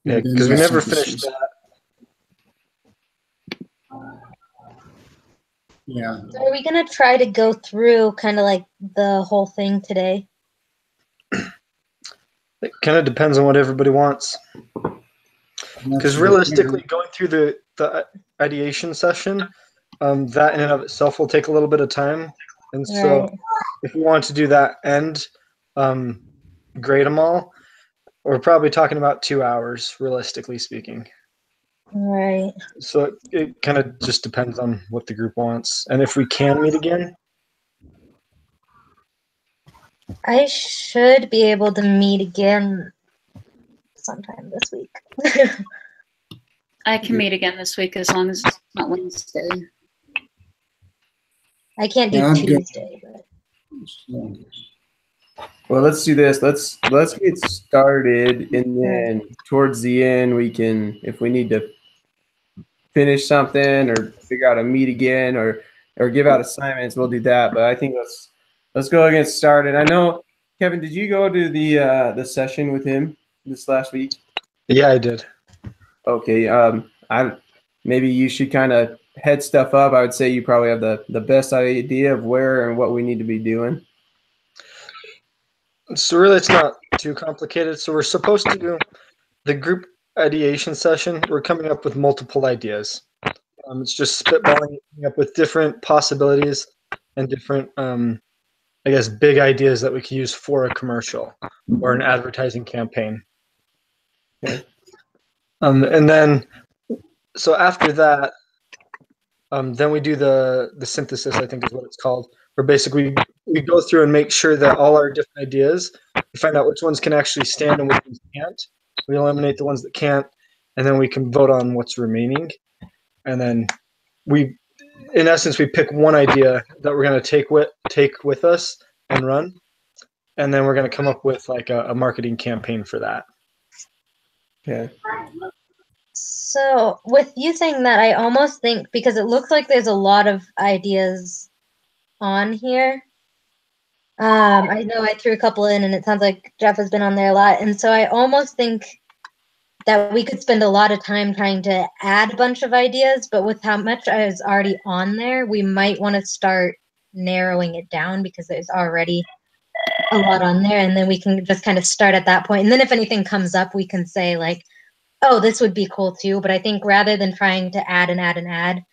Yeah, because we never finished that. Yeah. So are we gonna try to go through kind of like the whole thing today? It kind of depends on what everybody wants. Because realistically, going through the ideation session, that in and of itself will take a little bit of time. And so Right. if we want to do that and grade them all, we're probably talking about 2 hours, realistically speaking. Right. So it kind of just depends on what the group wants. And if we can meet again. I should be able to meet again sometime this week. I can meet again this week as long as it's not Wednesday. I can't do Tuesday, but well, let's do this. Let's get started, and then towards the end we can, if we need to finish something or figure out to meet again or give out assignments, we'll do that. But I think let's go and get started. I know, Kevin, did you go to the session with him this last week? Yeah, I did. Okay. Maybe you should kind of head stuff up. I would say you probably have the best idea of where and what we need to be doing. So really, it's not too complicated. So we're supposed to do the group ideation session. We're coming up with multiple ideas. It's just spitballing up with different possibilities and different, I guess, big ideas that we could use for a commercial or an advertising campaign. Okay. And then, so after that, then we do the synthesis, I think is what it's called, where basically we go through and make sure that all our different ideas, we find out which ones can actually stand and which ones can't. We eliminate the ones that can't, and then we can vote on what's remaining. And then in essence, we pick one idea that we're going to take with us and run, and then we're going to come up with like a marketing campaign for that. Okay. So with you saying that, I almost think, because it looks like there's a lot of ideas on here. I know I threw a couple in, and it sounds like Jeff has been on there a lot. And so I almost think that we could spend a lot of time trying to add a bunch of ideas, but with how much is already on there, we might want to start narrowing it down because there's already a lot on there. And then we can just kind of start at that point. And then if anything comes up, we can say like, oh, this would be cool too. But I think rather than trying to add and add and add,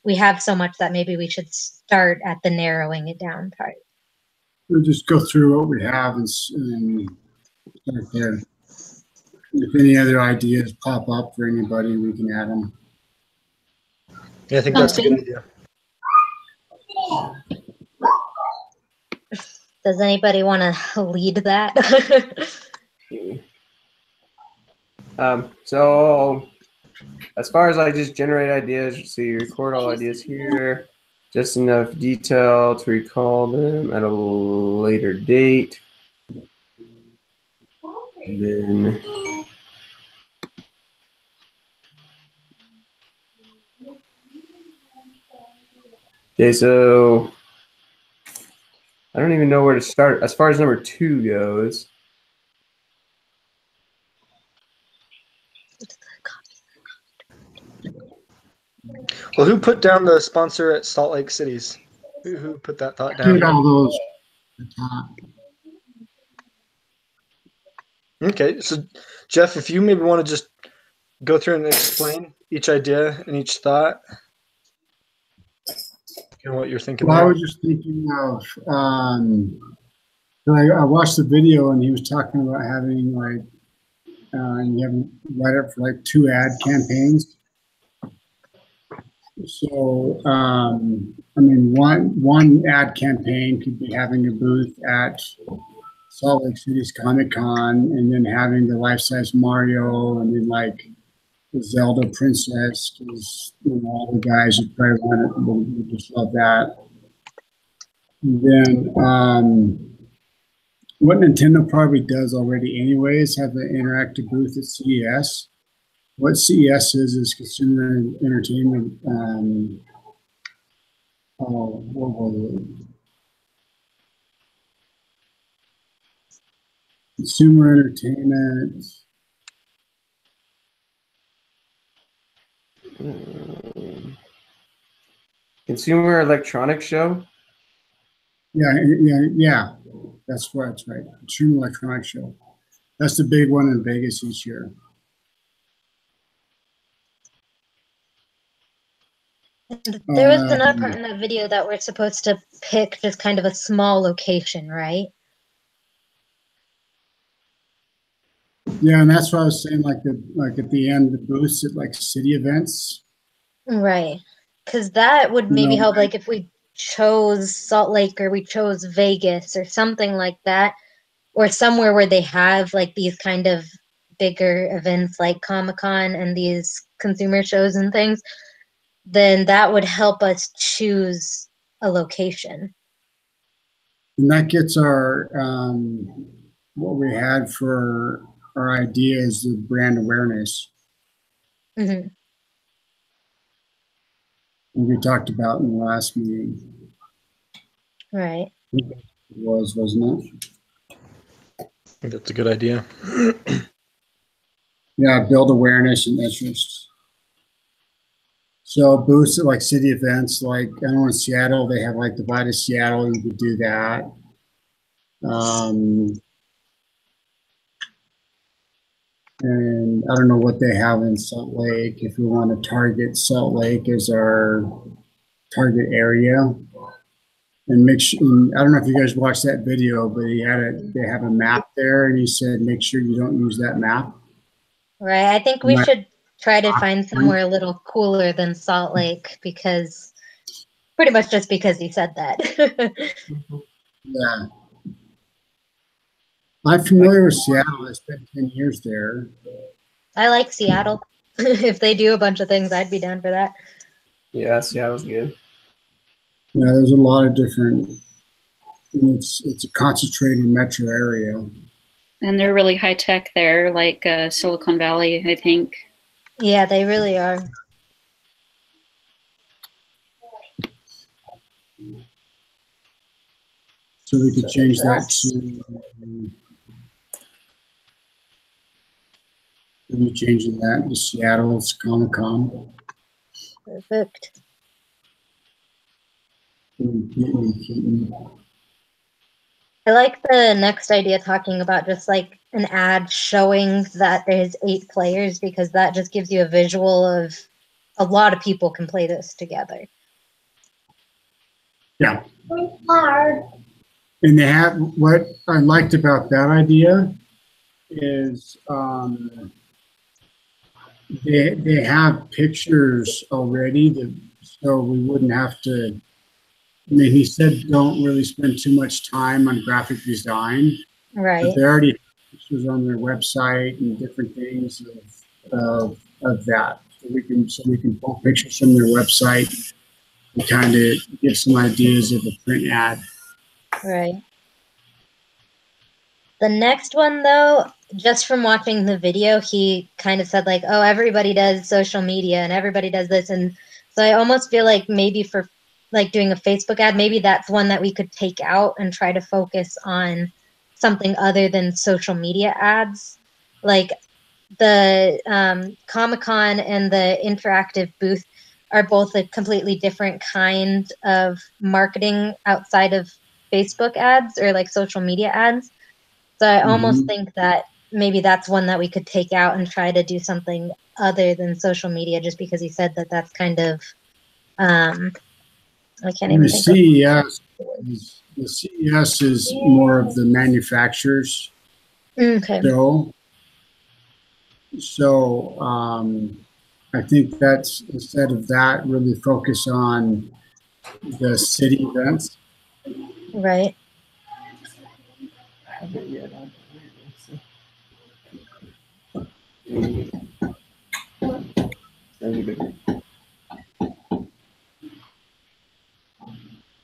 we have so much that maybe we should start at the narrowing it down part. We'll just go through what we have and start there. If any other ideas pop up for anybody, we can add them. Yeah, I think that's a good idea. Does anybody want to lead that? So as far as like just generate ideas, so you record all ideas here, just enough detail to recall them at a later date. And then okay, so I don't even know where to start as far as number 2 goes. Well, who put down the sponsor at Salt Lake Cities? Who put that thought down? Did all those. Okay, so Jeff, if you maybe want to just go through and explain each idea and each thought, and what you're thinking. Well, I was just thinking of. I watched the video and he was talking about having like you have write up for like 2 ad campaigns. So I mean, one ad campaign could be having a booth at Salt Lake City's Comic-Con, and then having the life-size Mario, and then like the Zelda princess, because all the guys who probably want it would just love that. And then what Nintendo probably does already anyway is have an interactive booth at CES. What CES is Consumer Entertainment. What was it? Consumer Entertainment. Consumer Electronics Show. Yeah. That's right. Consumer Electronics Show. That's the big one in Vegas each year. And there was another part in that video that we're supposed to pick just kind of a small location, right? Yeah, and that's what I was saying, like at the end, the booths at like city events. Right. Because that would maybe help, like if we chose Salt Lake or we chose Vegas or something like that, or somewhere where they have like these kind of bigger events like Comic-Con and these consumer shows and things, then that would help us choose a location. And that gets our what we had for our idea is the brand awareness. Mm-hmm. We talked about in the last meeting. Right. Wasn't it? I think that's a good idea. Yeah, build awareness and interest. So booths at like city events, like I know in Seattle, they have like Divide of Seattle, you could do that. And I don't know what they have in Salt Lake. If we want to target Salt Lake as our target area, and make sure. And I don't know if you guys watched that video, but they have a map there, and he said make sure you don't use that map. Right. I think we should try to find somewhere a little cooler than Salt Lake, because pretty much just because he said that. Yeah. I'm familiar with Seattle. I spent 10 years there. I like Seattle. If they do a bunch of things, I'd be down for that. Yeah, Seattle's good. Yeah, there's a lot of different. It's a concentrated metro area. And they're really high tech there, like Silicon Valley, I think. Yeah, they really are. So we could change that to. We're changing that to Seattle's Comic-Con. Perfect. I like the next idea talking about just like an ad showing that there's 8 players, because that just gives you a visual of a lot of people can play this together. Yeah. And they have, what I liked about that idea is they have pictures already, so we wouldn't have to. I mean, he said don't really spend too much time on graphic design. Right. But they already have pictures on their website and different things of that. So we can pull pictures from their website and kind of give some ideas of a print ad. Right. The next one, though, just from watching the video, he kind of said like, oh, everybody does social media and everybody does this. And so I almost feel like maybe for like doing a Facebook ad, maybe that's one that we could take out and try to focus on something other than social media ads. Like the Comic-Con and the interactive booth are both a completely different kind of marketing outside of Facebook ads or like social media ads. So I almost think that maybe that's one that we could take out and try to do something other than social media, just because he said that that's kind of, I can't even think CES, the CES is more of the manufacturers. Okay. So I think that's, instead of that, really focus on the city events. Right.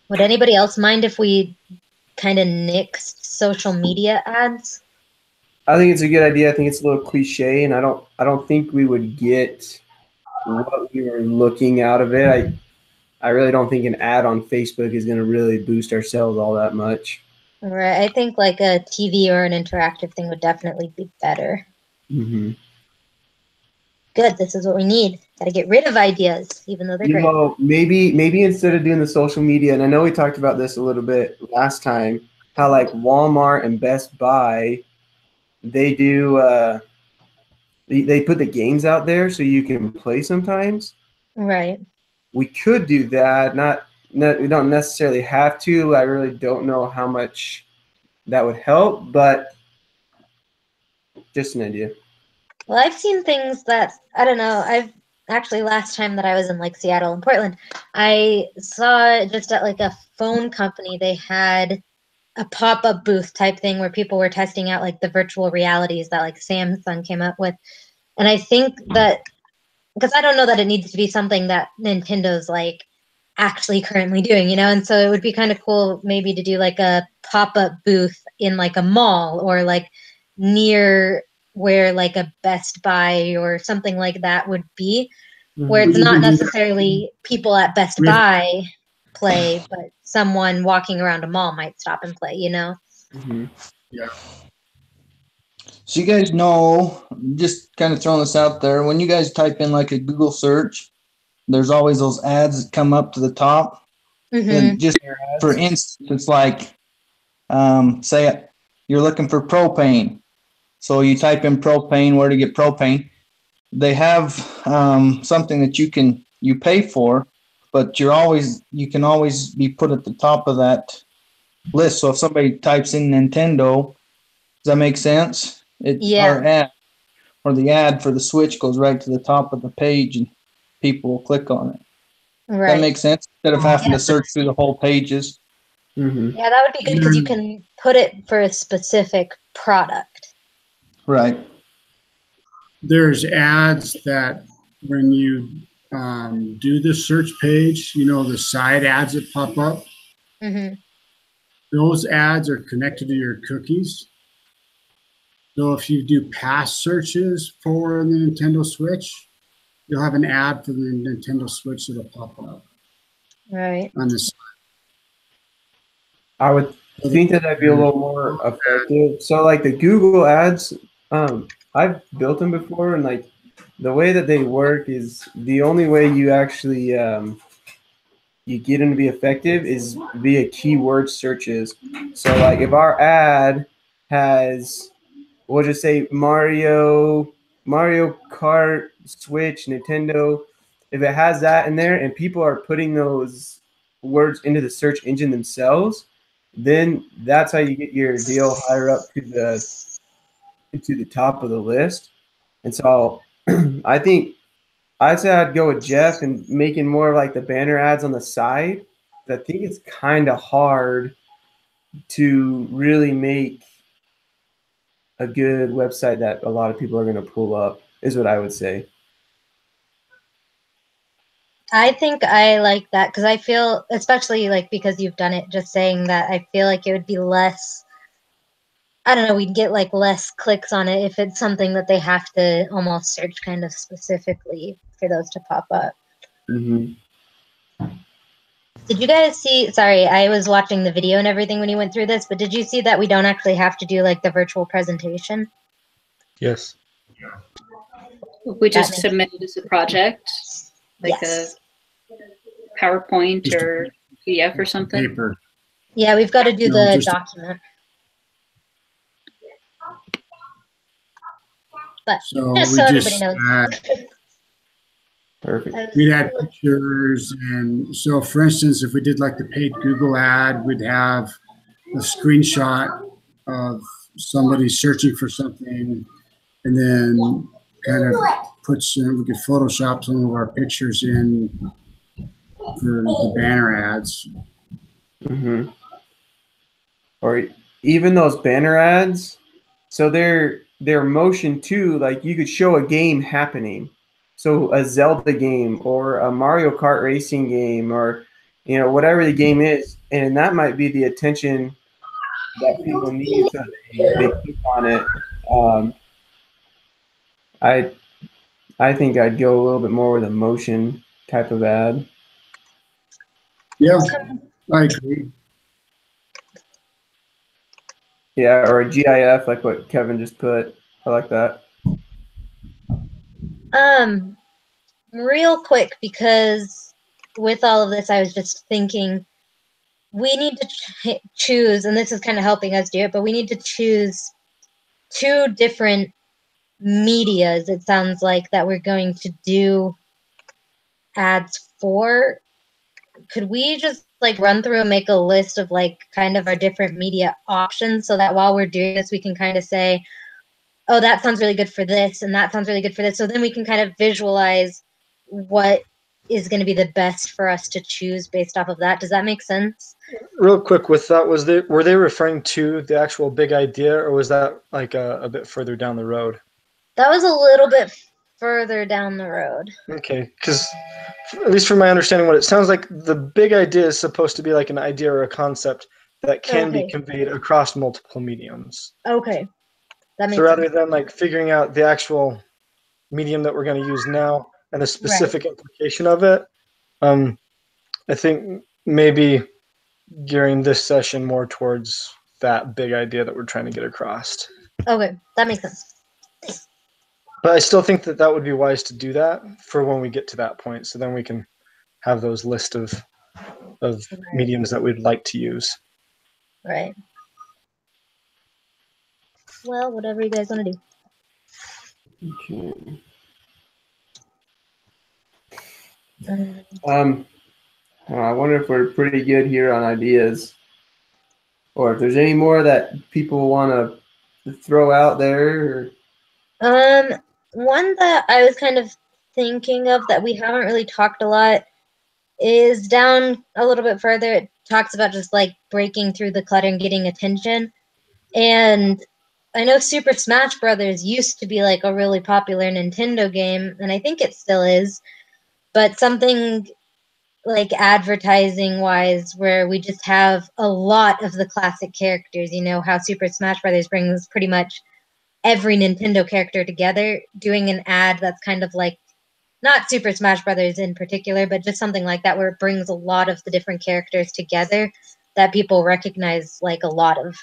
Would anybody else mind if we kind of nixed social media ads? I think it's a good idea. I think it's a little cliche, and I don't think we would get what we were looking out of it. I really don't think an ad on Facebook is going to really boost our sales all that much. Right. I think like a TV or an interactive thing would definitely be better. Mm-hmm. good, this is what we need. Got to get rid of ideas, even though they're You great. know, maybe instead of doing the social media, and I know we talked about this a little bit last time, how like Walmart and Best Buy, they do they put the games out there so you can play sometimes. Right. We could do that. We don't necessarily have to. I really don't know how much that would help, but just an idea. Well, I've seen things that I don't know. I've actually last time that I was in like Seattle and Portland, I saw just at like a phone company, they had a pop-up booth type thing where people were testing out like the virtual realities that like Samsung came up with. And I think that because I don't know that it needs to be something that Nintendo's like actually currently doing, you know? And so it would be kind of cool maybe to do like a pop-up booth in like a mall or like near where like a Best Buy or something like that would be, where it's You not can do that necessarily people at Best with- Buy play, but someone walking around a mall might stop and play, you know? Mm-hmm. So you guys know, just kind of throwing this out there, when you guys type in like a Google search, there's always those ads that come up to the top. Mm-hmm. And just for instance, it's like, say you're looking for propane. So you type in propane, where to get propane. They have something that you pay for, but you can always be put at the top of that list. So if somebody types in Nintendo, does that make sense? Yeah. Or the ad for the Switch goes right to the top of the page and people will click on it. Right. That makes sense? Instead of having to search through the whole pages. Mm-hmm. Yeah, that would be good because you can put it for a specific product. Right. There's ads that when you do the search page, you know, the side ads that pop up, Mm-hmm. those ads are connected to your cookies. So if you do past searches for the Nintendo Switch, you'll have an ad for the Nintendo Switch that'll pop up Right. on the side. I would think that that'd be a little more effective. So like the Google ads, I've built them before, and like the way that they work is the only way you actually you get them to be effective is via keyword searches. So like if our ad has, we'll just say Mario Kart, Switch, Nintendo, if it has that in there and people are putting those words into the search engine themselves, then that's how you get your deal higher up to the top of the list. And so I think I'd say I'd go with Jeff and making more like the banner ads on the side. I think it's kind of hard to really make a good website that a lot of people are going to pull up, is what I would say. I think I like that because I feel, especially like because you've done it, just saying that, I feel like it would be less, I don't know, we'd get like less clicks on it if it's something that they have to almost search kind of specifically for those to pop up. Mm-hmm. Did you guys see, sorry, I was watching the video and everything when you went through this, but did you see that we don't actually have to do like the virtual presentation? Yes. We just makes submit it as a project, like Yes. a PowerPoint or PDF or something. Paper. Yeah, we've got to do No, the just- document. But So just we so just everybody knows. Perfect. we'd add pictures, and so for instance, if we did like the paid Google ad, we'd have a screenshot of somebody searching for something, and then kind of we could Photoshop some of our pictures in for the banner ads. Mm-hmm. Or even those banner ads, so they're motion too. Like you could show a game happening, so a Zelda game or a Mario Kart racing game, or whatever the game is, and that might be the attention that people need, so they click on it. I think I'd go a little bit more with a motion type of ad. Yeah, I agree. Yeah, or a GIF like what Kevin just put. I like that. Real quick, because with all of this, I was just thinking we need to choose, and this is kind of helping us do it, but we need to choose 2 different medias, it sounds like, that we're going to do ads for. Could we just like run through and make a list of like kind of our different media options so that while we're doing this, we can kind of say, oh, that sounds really good for this, and that sounds really good for this. So then we can kind of visualize what is going to be the best for us to choose based off of that. Does that make sense? Real quick with that, were they referring to the actual big idea, or was that like a bit further down the road? That was a little bit further down the road. Okay, because at least from my understanding, what it sounds like, the big idea is supposed to be like an idea or a concept that can be Okay. conveyed across multiple mediums. Okay. That makes So rather sense. than like figuring out the actual medium that we're going to use now and the specific implication of it, I think maybe gearing this session more towards that big idea that we're trying to get across. Okay, that makes sense. But I still think that that would be wise to do that for when we get to that point, so then we can have those list of mediums that we'd like to use. Right. Well, whatever you guys want to do. Okay. I wonder if we're pretty good here on ideas, or if there's any more that people want to throw out there. One that I was kind of thinking of that we haven't really talked a lot is down a little bit further. It talks about just like breaking through the clutter and getting attention. And I know Super Smash Brothers used to be like a really popular Nintendo game, and I think it still is, but something like advertising wise where we just have a lot of the classic characters, you know, how Super Smash Brothers brings pretty much every Nintendo character together, doing an ad that's kind of like not Super Smash Brothers in particular, but just something like that where it brings a lot of the different characters together that people recognize, like a lot of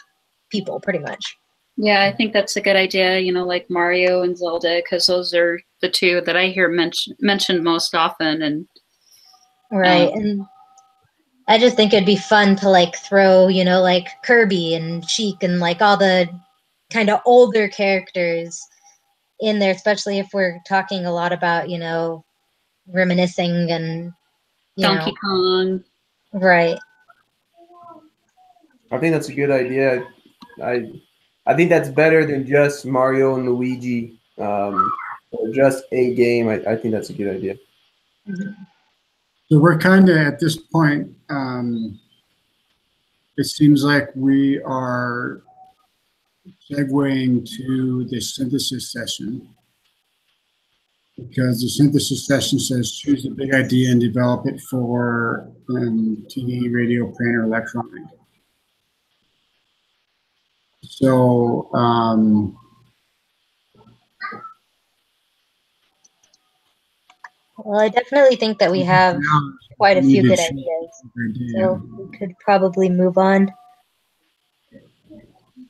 people pretty much. Yeah, I think that's a good idea, you know, like Mario and Zelda, because those are the 2 that I hear mentioned most often. And right. And I just think it'd be fun to like throw, you know, like Kirby and Sheik and like all the kind of older characters in there, especially if we're talking a lot about, you know, reminiscing and Donkey Kong. Right. I think that's a good idea. I think that's better than just Mario and Luigi, or just a game. I think that's a good idea. Mm-hmm. So we're kind of at this point, it seems like we are segueing to the synthesis session, because the synthesis session says choose a big idea and develop it for TV, radio, print, or electronic. So well, I definitely think that we have quite a few good ideas, so we could probably move on.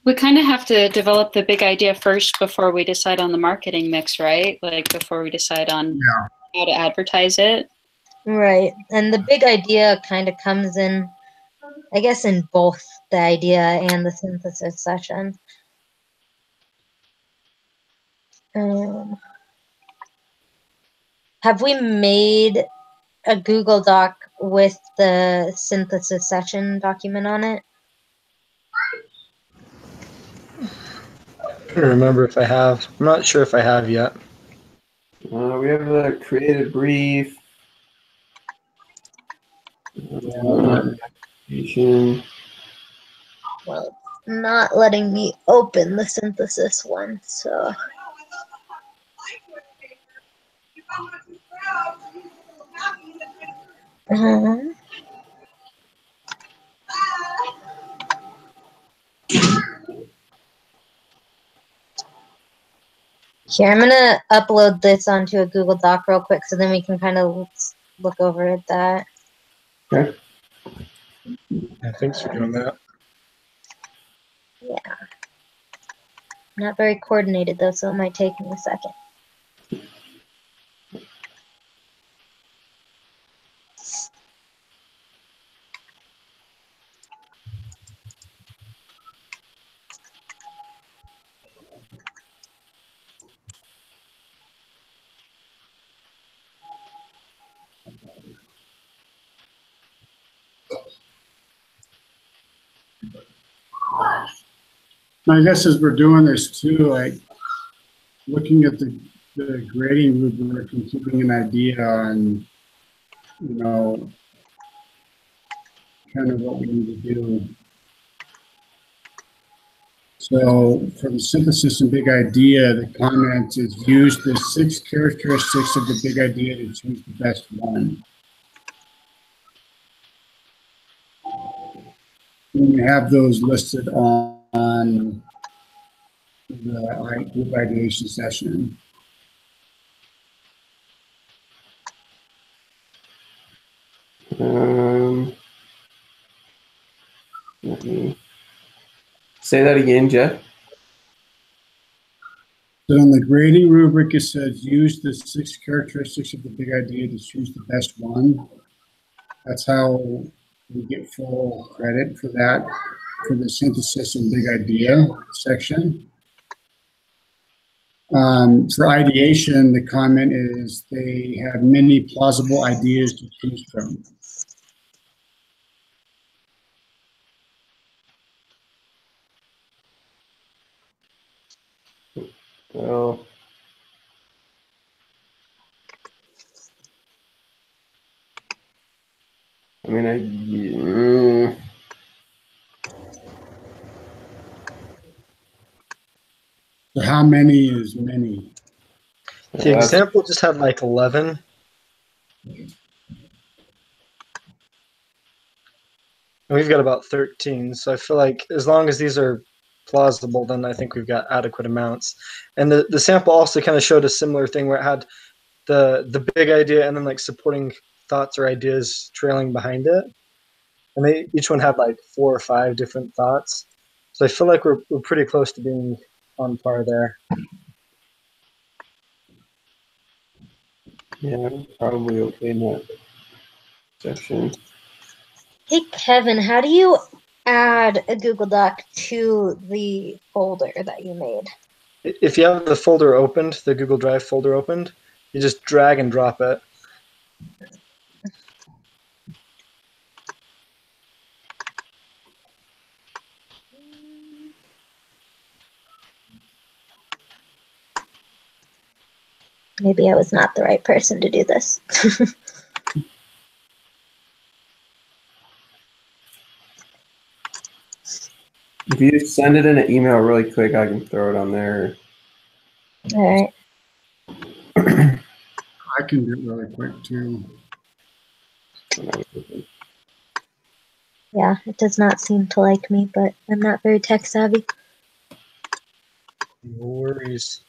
We kind of have to develop the big idea first before we decide on the marketing mix, right? Like before we decide on how to advertise it. Right. And the big idea kind of comes in, I guess, in both the idea and the synthesis session. Have we made a Google Doc with the synthesis session document on it? I don't remember if I have. I'm not sure if I have yet. We have a creative brief. Well, it's not letting me open the synthesis one, so. Here, I'm gonna upload this onto a Google Doc real quick, so then we can kind of look over at that. Okay. Yeah, thanks for doing that. Yeah. Not very coordinated though, so it might take me a second. I guess as we're doing this too, like looking at the grading rubric and keeping an idea on, you know, kind of what we need to do. So for the synthesis and big idea, the comment is use the 6 characteristics of the big idea to choose the best one. And you have those listed on the group ideation session. Let me say that again, Jeff. So in the grading rubric, it says use the 6 characteristics of the big idea to choose the best one. That's how we get full credit for that, for the synthesis and big idea section. For ideation, the comment is they have many plausible ideas to choose from. Well, I mean, So how many is many? The example just had like 11. And we've got about 13. So I feel like as long as these are plausible, then I think we've got adequate amounts. And the sample also kind of showed a similar thing where it had the big idea and then like supporting thoughts or ideas trailing behind it. And they each one had like 4 or 5 different thoughts. So I feel like we're pretty close to being on par there. Yeah, probably okay in that section. Hey, Kevin, how do you add a Google Doc to the folder that you made? If you have the folder opened, the Google Drive folder opened, you just drag and drop it. Maybe I was not the right person to do this. If you send it in an email really quick, I can throw it on there. All right. I can do it really quick too. Yeah, it does not seem to like me, but I'm not very tech savvy. No worries.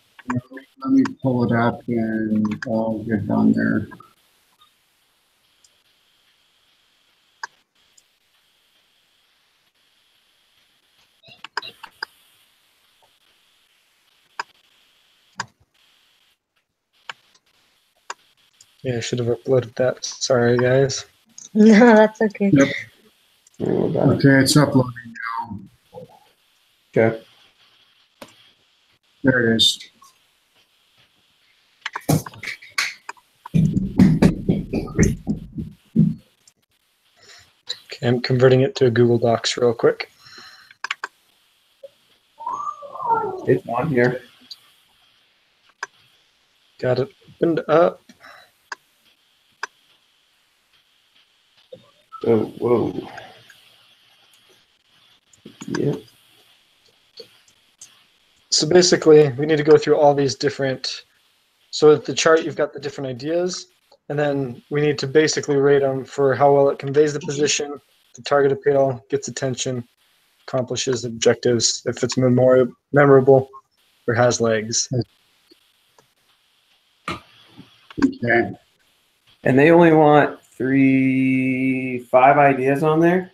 Let me pull it up and I'll get it on there. Yeah, I should have uploaded that. Sorry, guys. No, that's okay. Yep. Okay. Okay, it's uploading now. Okay. There it is. Okay, I'm converting it to a Google Docs real quick. It's on here. Got it opened up. Oh, whoa. Yep. So basically, we need to go through all these different. So at the chart, you've got the different ideas, and then we need to basically rate them for how well it conveys the position, the target appeal, gets attention, accomplishes objectives, if it's memorable, or has legs. Okay. And they only want 5 ideas on there?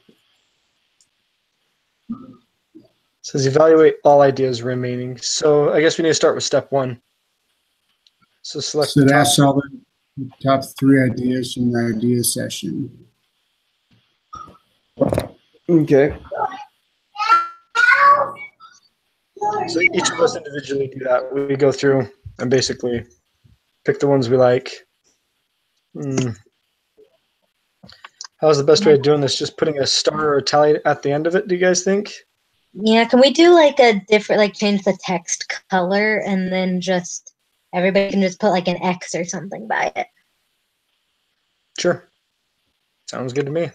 It says evaluate all ideas remaining. So I guess we need to start with step 1. So select So the top. that's all the top 3 ideas from the idea session. Okay. So each of us individually do that. We go through and basically pick the ones we like. How's the best way of doing this? Just putting a star or a tally at the end of it, do you guys think? Yeah, can we do like a different, like change the text color and then just everybody can just put like an X or something by it? Sure. Sounds good to me.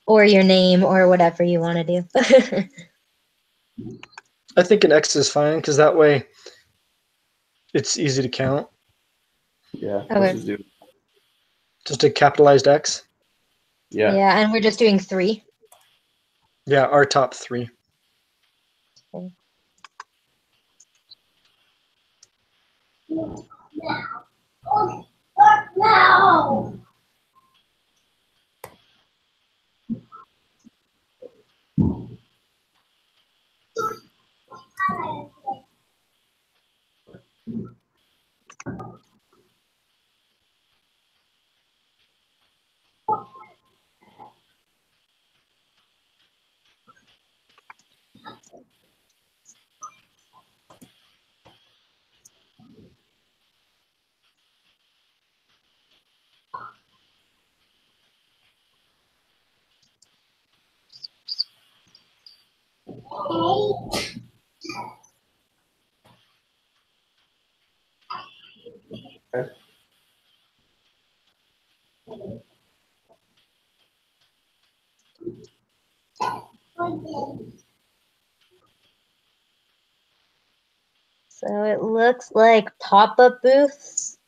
Or your name or whatever you want to do. I think an X is fine because that way it's easy to count. Yeah. Okay. Let's just do it. Just a capitalized X. Yeah. Yeah, and we're just doing 3. Yeah, our top 3. So it looks like pop-up booths.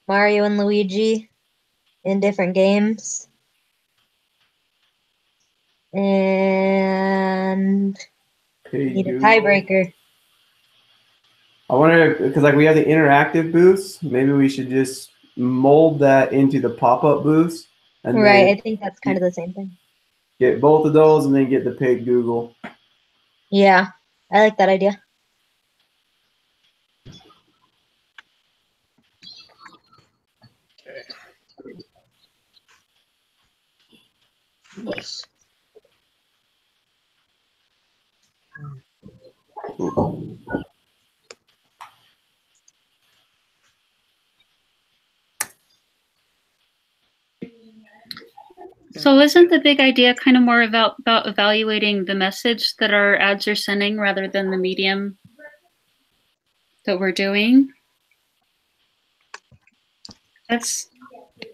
Mario and Luigi in different games. And Hey, need a Google. tiebreaker. I wonder because like we have the interactive booths, maybe we should just mold that into the pop-up booths and Right, I then think that's kind of the same thing. get both of those and then get the paid Google. Yeah, I like that idea. Yes. So isn't the big idea kind of more about evaluating the message that our ads are sending rather than the medium that we're doing? That's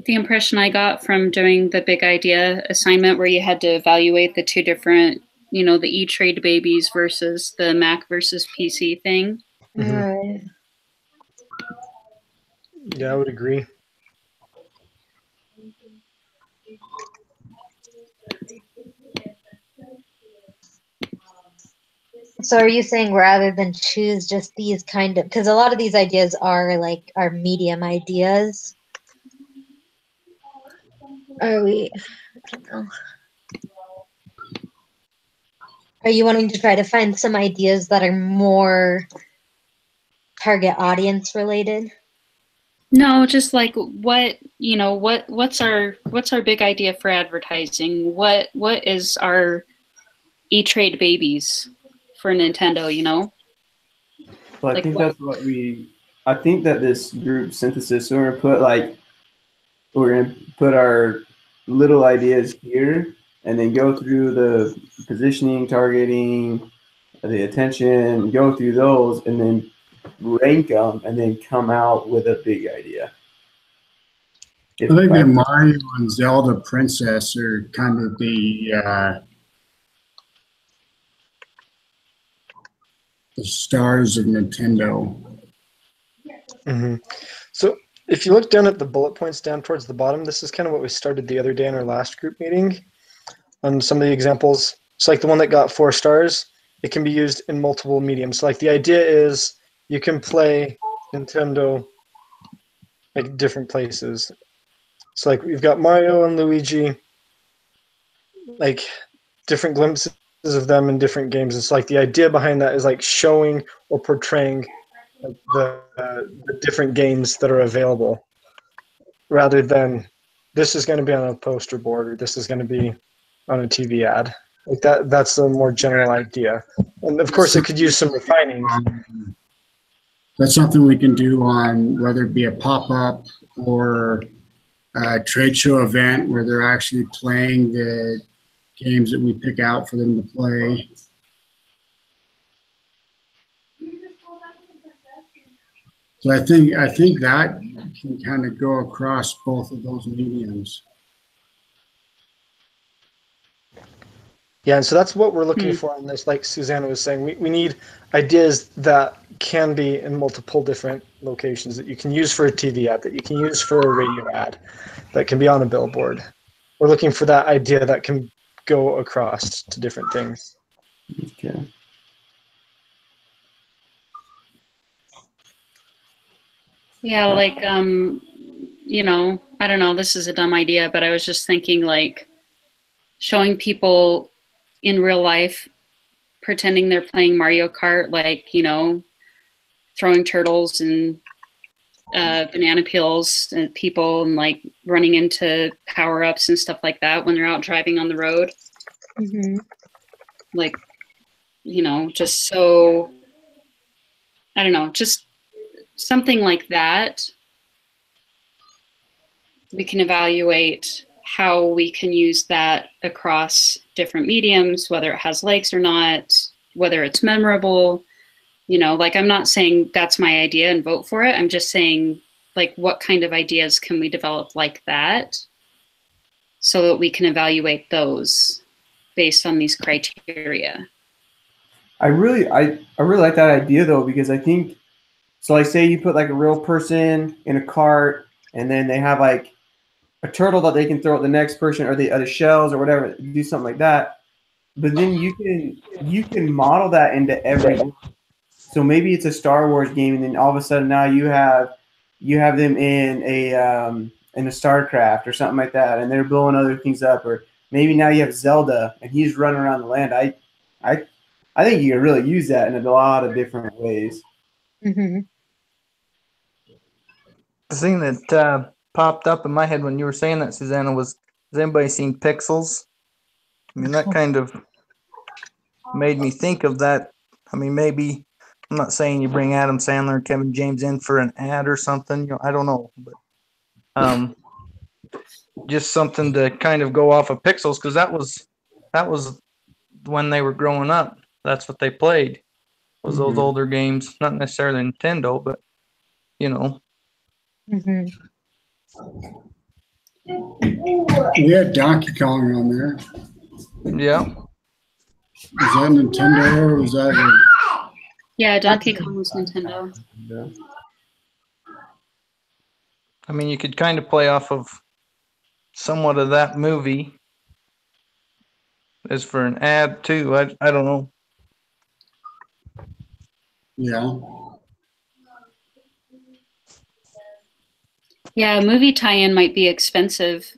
the impression I got from doing the big idea assignment where you had to evaluate the two different, you know, the E-Trade babies versus the Mac versus PC thing. Mhm. Right. Yeah, I would agree. So are you saying rather than choose just these kind of, because a lot of these ideas are like our medium ideas. Are we, I don't know. Are you wanting to try to find some ideas that are more target audience related? No, just like what, you know, what's our big idea for advertising? What is our E-Trade babies for Nintendo, you know? So I Like think what? that's what I think that this group synthesis, we're gonna put our little ideas here and then go through the positioning, targeting, the attention, go through those and then rank them and then come out with a big idea. I think that Mario and Zelda Princess are kind of the stars of Nintendo. Mm-hmm. So if you look down at the bullet points down towards the bottom, this is kind of what we started the other day in our last group meeting. On some of the examples, it's like the one that got 4 stars. It can be used in multiple mediums. So like the idea is you can play Nintendo like different places. So like we've got Mario and Luigi, like different glimpses of them in different games. It's like the idea behind that is like showing or portraying the different games that are available, rather than this is going to be on a poster board or this is going to be on a TV ad. Like that's a more general idea. And of course, it could use some refining. That's something we can do on whether it be a pop-up or a trade show event where they're actually playing the games that we pick out for them to play. So I think that can kind of go across both of those mediums. Yeah, and so that's what we're looking for on this. Like Susanna was saying, we need ideas that can be in multiple different locations, that you can use for a TV ad, that you can use for a radio ad, that can be on a billboard. We're looking for that idea that can go across to different things. Okay. Yeah, like you know, I don't know, this is a dumb idea, but I was just thinking like showing people in real life pretending they're playing Mario Kart, like, you know, throwing turtles and banana peels at people and like running into power-ups and stuff like that when they're out driving on the road. Mm-hmm. Like, you know, just so, I don't know, just something like that. We can evaluate how we can use that across different mediums, whether it has legs or not, whether it's memorable. You know, like, I'm not saying that's my idea and vote for it. I'm just saying, like, what kind of ideas can we develop like that so that we can evaluate those based on these criteria. I really like that idea though, because I think, so like say you put like a real person in a cart and then they have like a turtle that they can throw at the next person, or the other shells or whatever, do something like that. But then you can model that into every. So maybe it's a Star Wars game, and then all of a sudden now you have them in a StarCraft or something like that, and they're blowing other things up. Or maybe now you have Zelda and he's running around the land. I think you can really use that in a lot of different ways. Mm-hmm. The thing that popped up in my head when you were saying that, Susanna, was, has anybody seen Pixels? I mean, that kind of made me think of that. I mean, maybe, I'm not saying you bring Adam Sandler and Kevin James in for an ad or something. You know, I don't know, but just something to kind of go off of Pixels, because that was when they were growing up. That's what they played, was those older games. Not necessarily Nintendo, but you know. Mm-hmm. We had Donkey Kong on there. Yeah. Is that Nintendo or was that? Yeah, Donkey Kong was Nintendo. Yeah. I mean, you could kind of play off of somewhat of that movie as for an ad too. I don't know. Yeah. Yeah, a movie tie-in might be expensive,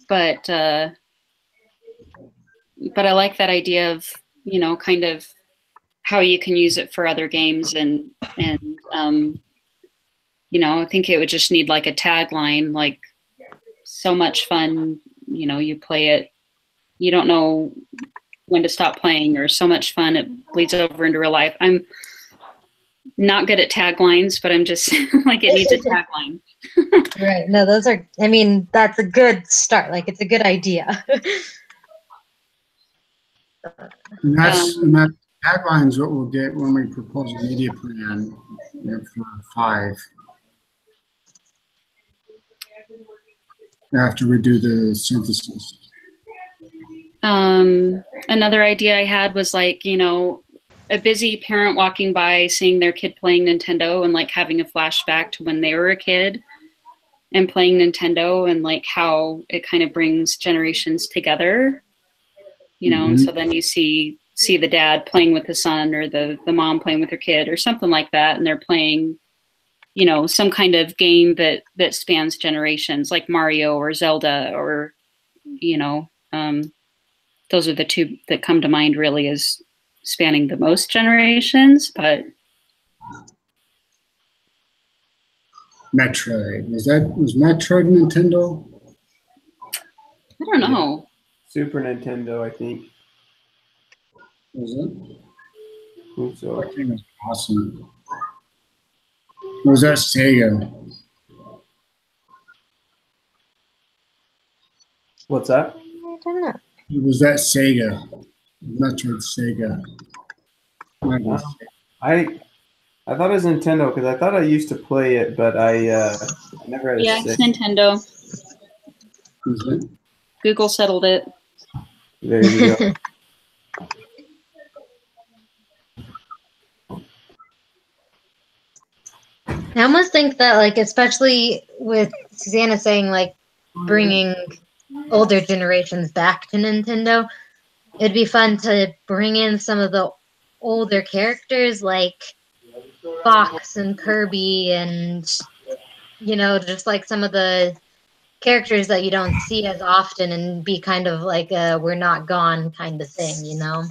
but I like that idea of, you know, kind of how you can use it for other games, and you know, I think it would just need like a tagline, like, so much fun, you know, you play it, you don't know when to stop playing, or so much fun it bleeds over into real life. I'm not good at taglines, but I'm just like, it needs a tagline. Right. No, those are, I mean, that's a good start. Like, it's a good idea. And that tagline is what we'll get when we propose a media plan, you know, for 5. After we do the synthesis. Another idea I had was like, you know, a busy parent walking by, seeing their kid playing Nintendo and like having a flashback to when they were a kid and playing Nintendo, and like how it kind of brings generations together, you know. And so then you see the dad playing with the son, or the mom playing with her kid or something like that, and they're playing, you know, some kind of game that spans generations, like Mario or Zelda, or, you know, those are the two that come to mind really as spanning the most generations. But Metroid. Was Metroid Nintendo? I don't know. Super Nintendo, I think. Was it? I think so. That game was awesome. Or was that Sega? What's that? I don't know. It was that Sega, Metroid Sega. Might be Wow. Sega. I thought it was Nintendo because I thought I used to play it, but I never had a Yeah, it's stick. Nintendo. Is it? Google settled it. There you go. I almost think that, like, especially with Susanna saying, like, bringing older generations back to Nintendo, it'd be fun to bring in some of the older characters like Fox and Kirby and, you know, just like some of the characters that you don't see as often and be kind of like a we're not gone kind of thing, you know?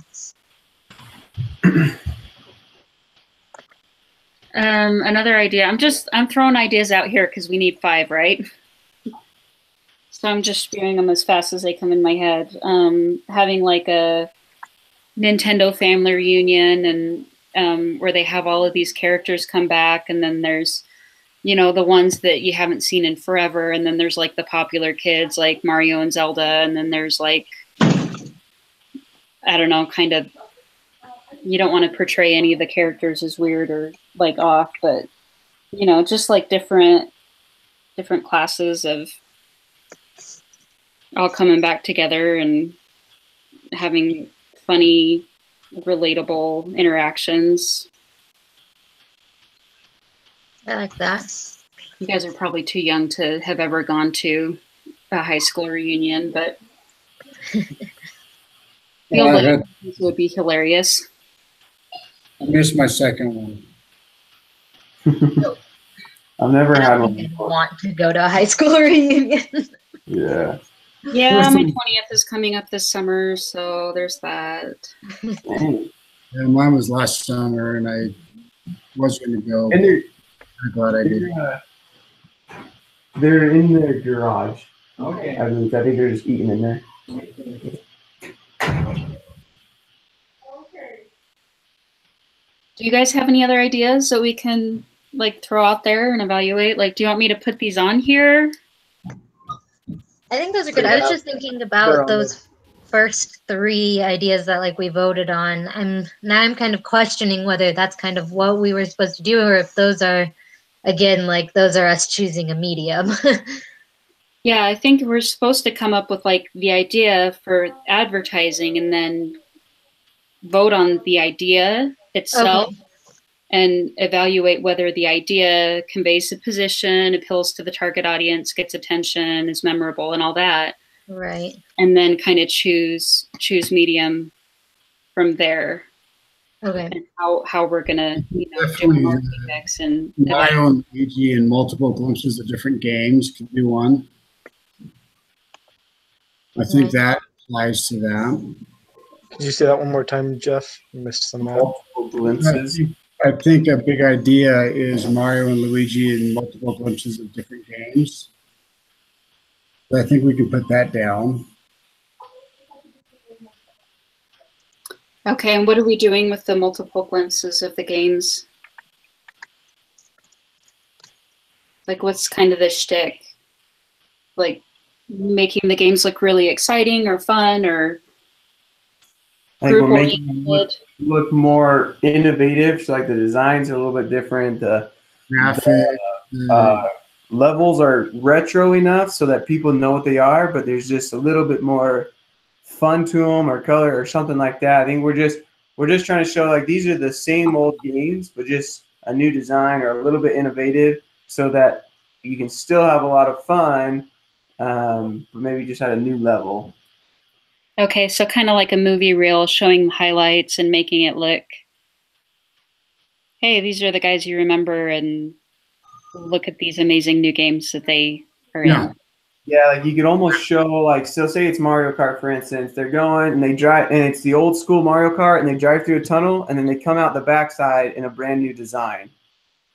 Another idea. I'm throwing ideas out here because we need 5, right? So I'm just spewing them as fast as they come in my head. Having like a Nintendo family reunion and where they have all of these characters come back, and then there's, you know, the ones that you haven't seen in forever, and then there's like the popular kids like Mario and Zelda, and then there's like, I don't know, kind of, you don't want to portray any of the characters as weird or like off, but you know, just like different classes of all coming back together and having funny, relatable interactions. I like that. You guys are probably too young to have ever gone to a high school reunion, but Yeah, like it would be hilarious. I missed my second one. I've never I had don't one think I'd before. want to go to a high school reunion. Yeah. Yeah, my 20th is coming up this summer, so there's that. Dang. Yeah, mine was last summer, and I was going to go. And I'm glad I did. they're in their garage. Okay. I think they're just eating in there. Do you guys have any other ideas that we can like throw out there and evaluate? Like, do you want me to put these on here? I think those are good. I was just thinking about those first 3 ideas that like we voted on. I'm kind of questioning whether that's kind of what we were supposed to do, or if those are, again, like those are us choosing a medium. Yeah, I think we're supposed to come up with like the idea for advertising and then vote on the idea itself. Okay. And evaluate whether the idea conveys a position, appeals to the target audience, gets attention, is memorable, and all that. Right. And then kind of choose medium from there. Okay. And how we're gonna, you know, do Definitely, marketing mix and Mario and Luigi and multiple glimpses of different games could be one. I think that applies to that. Could you say that one more time, Jeff? You missed some of that. Multiple glimpses. I think a big idea is Mario and Luigi and multiple glimpses of different games. I think we can put that down. Okay, and what are we doing with the multiple glimpses of the games? Like, what's kind of the shtick? Like, making the games look really exciting or fun or I think we're making them group-oriented? look more innovative. So like the designs are a little bit different. Graphic. Levels are retro enough so that people know what they are, but there's just a little bit more fun to them or color or something like that. I think we're just trying to show like these are the same old games, but just a new design or a little bit innovative, so that you can still have a lot of fun, but maybe just at a new level. Okay, so kind of like a movie reel, showing highlights and making it look, hey, these are the guys you remember, and look at these amazing new games that they are Yeah. in. Yeah, like you could almost show like, so say it's Mario Kart, for instance. They're going and they drive, and it's the old school Mario Kart, and they drive through a tunnel, and then they come out the backside in a brand new design,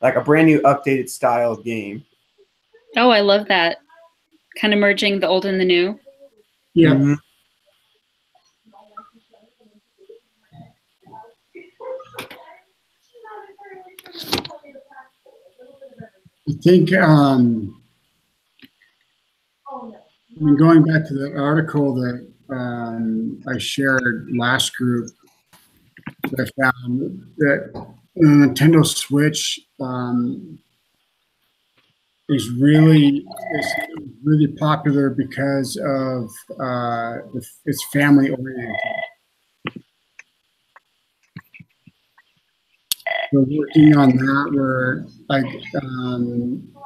like a brand new updated style game. Oh, I love that. Kind of merging the old and the new. Yeah. Mhm. I think I mean, going back to the article that I shared last group that I found that the Nintendo Switch is really popular because of it's family oriented. We're working on that where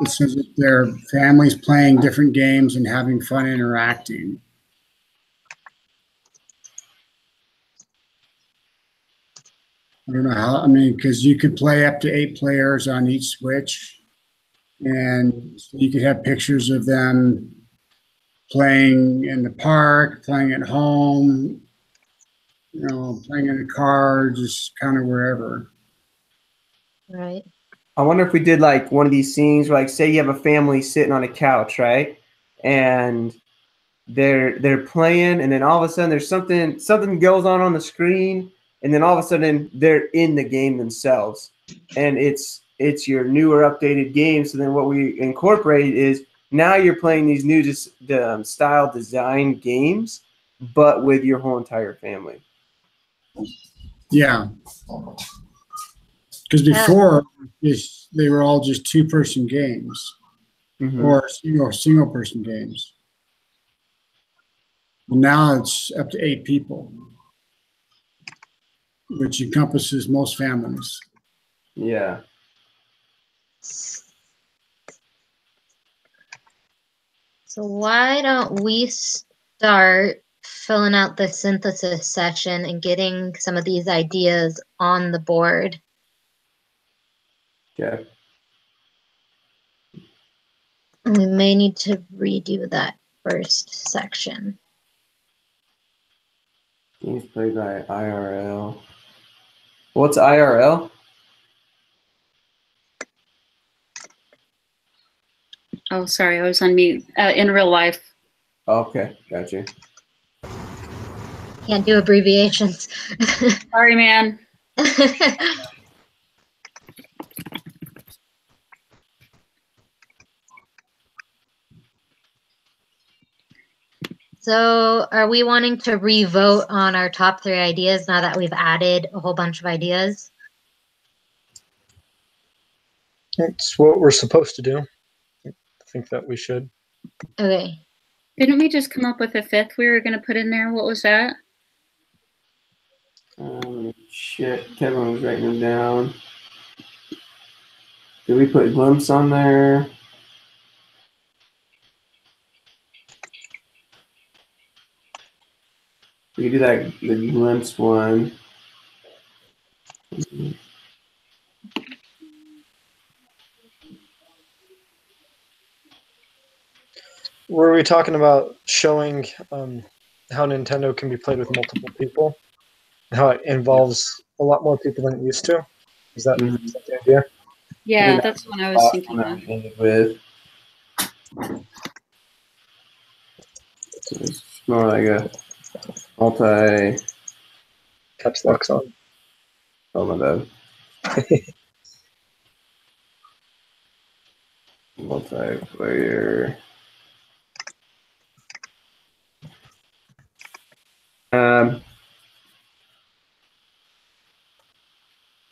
it says that their families playing different games and having fun interacting. I don't know how, I mean, because you could play up to 8 players on each Switch, and you could have pictures of them playing in the park, playing at home, playing in the car, just kind of wherever. Right. I wonder if we did like one of these scenes where, like, say you have a family sitting on a couch, right? And they're playing, and then all of a sudden there's something goes on the screen, and then all of a sudden they're in the game themselves, and it's your newer updated game. So then what we incorporate is now you're playing these new style design games, but with your whole entire family. Yeah. Because before they were all just 2-person games or single person games. Well, now it's up to 8 people, which encompasses most families. Yeah. So why don't we start filling out the synthesis section and getting some of these ideas on the board? Okay. We may need to redo that first section. Games played by IRL. What's IRL? Oh, sorry, I was on mute. In real life. Okay, gotcha. Can't do abbreviations. Sorry, man. So are we wanting to re-vote on our top 3 ideas now that we've added a whole bunch of ideas? It's what we're supposed to do. I think that we should. Okay. Didn't we just come up with a 5th we were going to put in there? What was that? Shit, Kevin was writing them down. Did we put Glimpse on there? We could do that, the Glimpse one. Were we talking about showing how Nintendo can be played with multiple people? How it involves a lot more people than it used to? Is that the idea? Yeah, that's what I was thinking of. With. It's more like a multi. Caps locks on. Oh my bad. Multiplayer.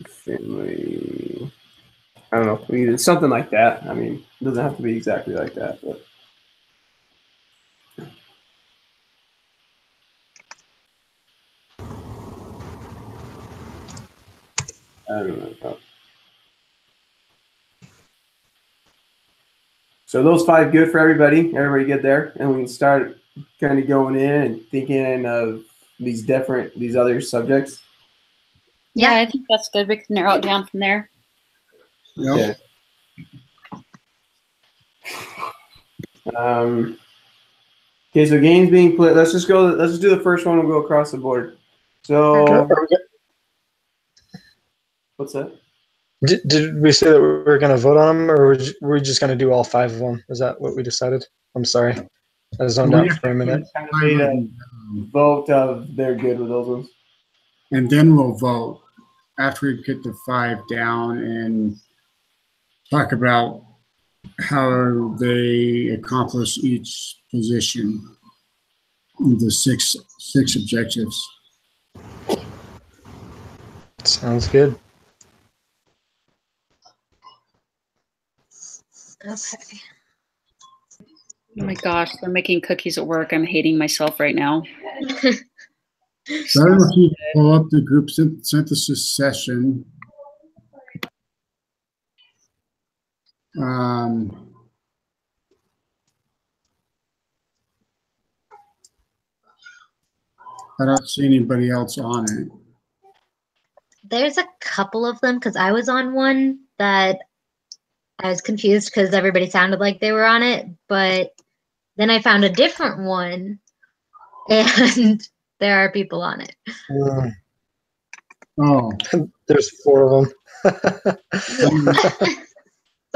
Family. I don't know. We did something like that. I mean, it doesn't have to be exactly like that, but. I don't know. So those 5 good for everybody. Everybody get there, and we can start kind of going in and thinking of these other subjects. Yeah, I think that's good. We can narrow it down from there. Yep. Yeah. Okay, so games being played. Let's just do the first one. We'll go across the board. So, what's that? Did we say that we were going to vote on them, or were we just going to do all 5 of them? Is that what we decided? I'm sorry. I zoned out for a minute. Kind of made a vote of they're good with those ones. And then we'll vote after we get the 5 down and talk about how they accomplish each position. the six objectives. Sounds good. Okay. Oh my gosh, they're making cookies at work. I'm hating myself right now. So I don't know if you can pull up the group synthesis session. I don't see anybody else on it. There's a couple of them because I was on one that I was confused because everybody sounded like they were on it, but then I found a different one and there are people on it. Oh, There's 4 of them.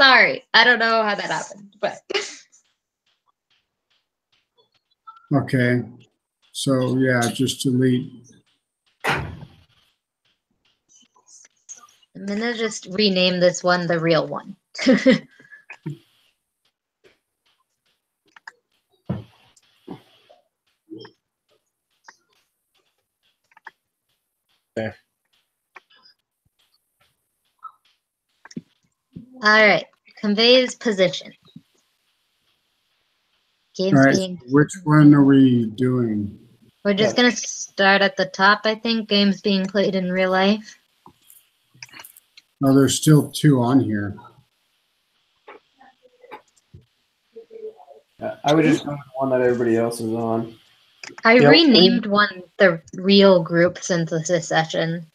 Sorry, I don't know how that happened, but okay. So yeah, just delete. I'm gonna just rename this one the real one. There. All right, conveys position. All Games right, being. which one are we doing? We're just gonna start at the top. I think games being played in real life. Oh, there's still 2 on here. I would just go with the one that everybody else is on. I Yep. renamed one the real group synthesis session.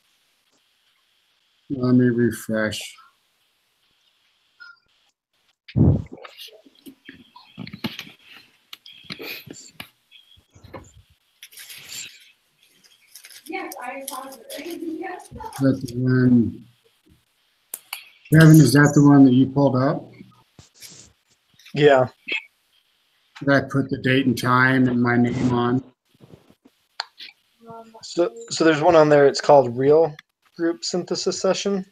Let me refresh. That's the one. Kevin, is that the one that you pulled up? Yeah. Did I put the date and time and my name on? So there's one on there. It's called Real Group Synthesis Session.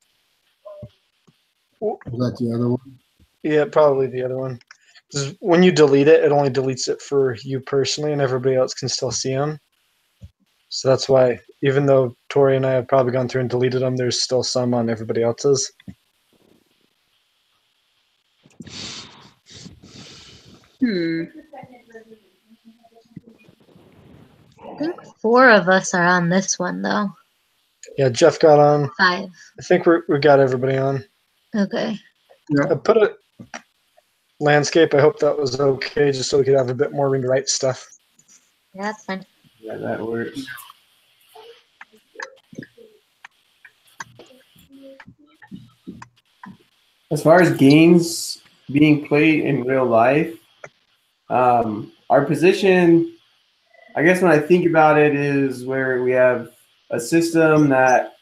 Is that the other one? Yeah, probably the other one. 'Cause when you delete it, it only deletes it for you personally, and everybody else can still see them. So that's why, even though Tori and I have probably gone through and deleted them, there's still some on everybody else's. Hmm. I think 4 of us are on this one though. Yeah, Jeff got on. 5. I think we got everybody on. Okay. I put a landscape. I hope that was okay, just so we could have a bit more room to write stuff. Yeah, that's fine. Yeah, that works. As far as games being played in real life, our position, I guess when I think about it, is where we have a system that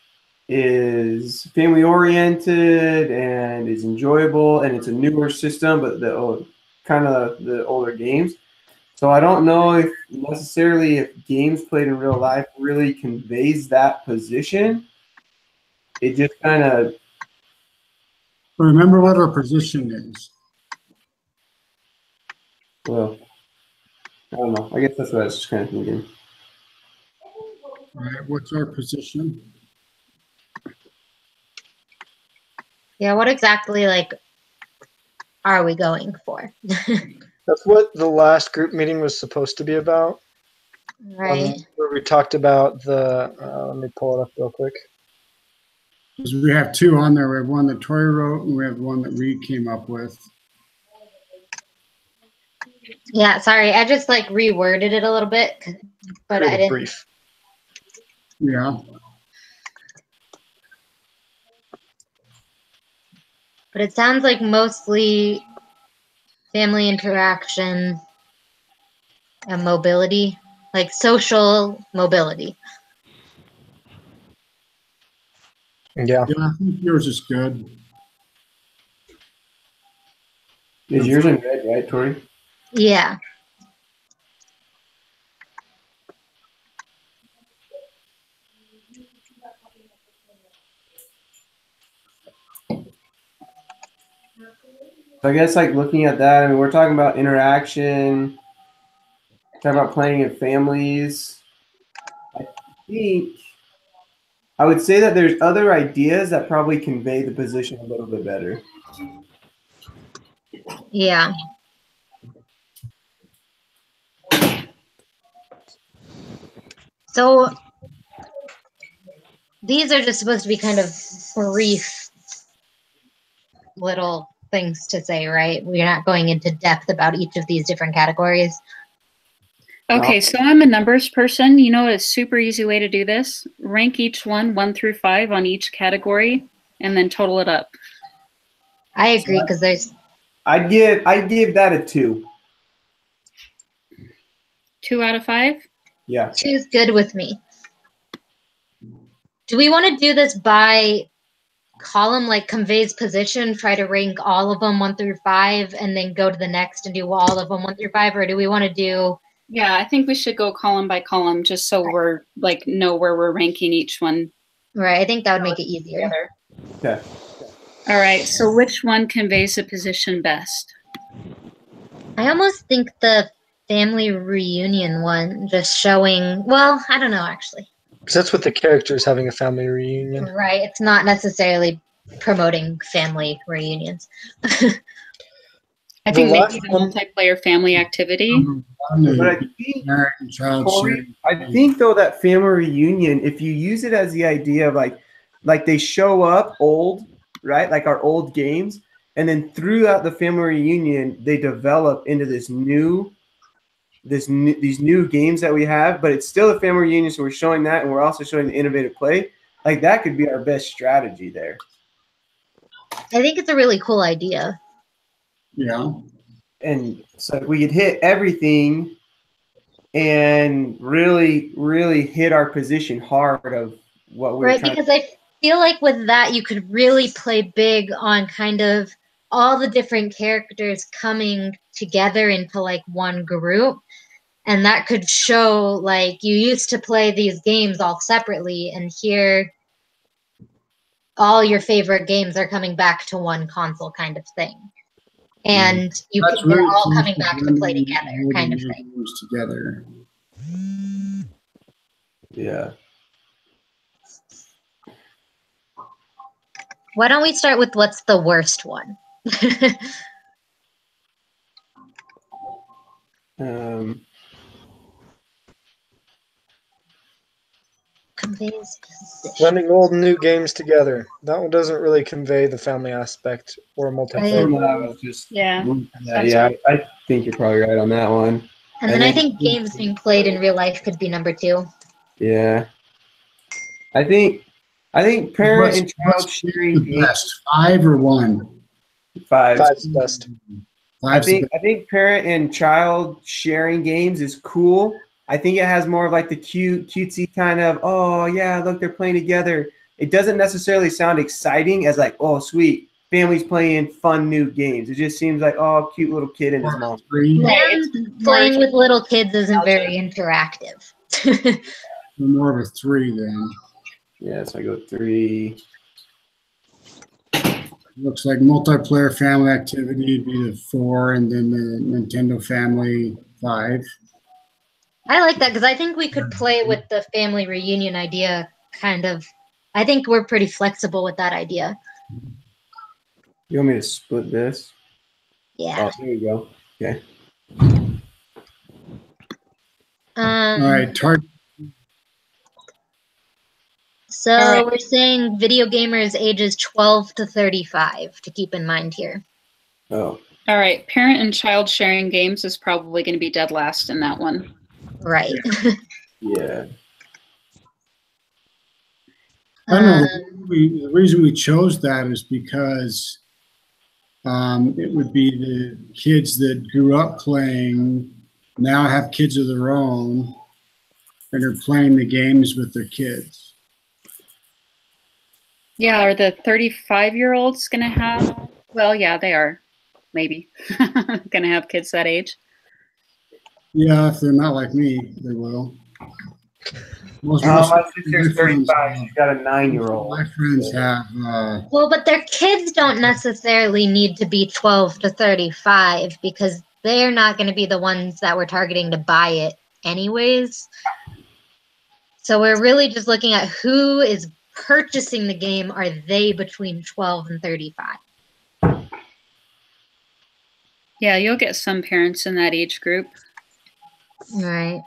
is family oriented and is enjoyable, and it's a newer system, but the kind of the older games. So I don't know if necessarily if games played in real life really conveys that position. It just kind of. Remember what our position is. Well, I don't know. I guess that's what I was just kind of thinking. All right, what's our position? Yeah, what exactly are we going for? That's what the last group meeting was supposed to be about. Right. Where we talked about the. Let me pull it up real quick. Because we have 2 on there. We have one that Tori wrote, and we have one that we came up with. Yeah, sorry. I just reworded it a little bit, but I didn't. Brief. Yeah. But it sounds like mostly family interaction and mobility, like social mobility. Yeah. Yeah, I think yours is good. Is yours in red, right, Tori? Yeah. So I guess looking at that, I mean, we're talking about interaction talk about playing in families. I think I would say that there's other ideas that probably convey the position a little bit better. Yeah. So these are just supposed to be kind of brief little things to say, right? We're not going into depth about each of these different categories. Okay, so I'm a numbers person. You know, a super easy way to do this: rank each one through 5 on each category, and then total it up. I agree, because there's I'd give that a 2. 2 out of 5. Yeah. 2's good with me. Do we want to do this by column, like conveys position, try to rank all of them 1 through 5, and then go to the next and do all of them 1 through 5, or do we want to do? Yeah, I think we should go column by column, just so we're like know where we're ranking each one. Right, I think that would make it easier. Okay. All right, so which one conveys a position best? I almost think the family reunion one, just showing, well, I don't know, actually. Because that's what the characters having a family reunion. Right, it's not necessarily promoting family reunions. I think The maybe last the one- multiplayer family activity. But I think, Parent and child Corey, sharing. I think though that family reunion, if you use it as the idea of like they show up old, right? Like our old games, and then throughout the family reunion, they develop into these new games that we have, but it's still a family reunion, so we're showing that, and we're also showing the innovative play. Like that could be our best strategy there. I think it's a really cool idea. Yeah. And so we could hit everything and really, really hit our position hard of what we're Right, trying because I feel like with that, you could really play big on kind of all the different characters coming together into like one group. And that could show like you used to play these games all separately, and here all your favorite games are coming back to one console kind of thing. And they're all coming back to play together kind of thing. Together. Yeah. Why don't we start with what's the worst one? Conveys position. Blending old and new games together. That one doesn't really convey the family aspect or multiplayer. I was just Yeah. yeah, I think you're probably right on that one. And then I think games being played in real life could be number 2. Yeah. I think parent and child sharing games. Best 5 or 1? 5. Five's best. I think parent and child sharing games is cool. I think it has more of like the cutesy kind of, oh yeah, look, they're playing together. It doesn't necessarily sound exciting as like, oh sweet, family's playing fun new games. It just seems like, oh, cute little kid and his mom. And playing with little kids isn't very interactive. More of a 3 then. Yeah, so I go 3. Looks like multiplayer family activity would be the 4, and then the Nintendo family 5. I like that because I think we could play with the family reunion idea kind of. I think we're pretty flexible with that idea. You want me to split this? Yeah. Oh, there you go. Okay. All right, So we're saying video gamers ages 12 to 35 to keep in mind here. Oh. All right, parent and child sharing games is probably going to be dead last in that one. Right. Yeah. I don't know. The reason we chose that is because it would be the kids that grew up playing, now have kids of their own, and are playing the games with their kids. Yeah, are the 35-year-olds going to have, well, yeah, they are, maybe, going to have kids that age. Yeah, if they're not like me, they will. My sister's 35. She's got a 9-year-old. My friends have. Well, but their kids don't necessarily need to be 12 to 35 because they're not going to be the ones that we're targeting to buy it anyways. So we're really just looking at who is purchasing the game. Are they between 12 and 35? Yeah, you'll get some parents in that age group. Right.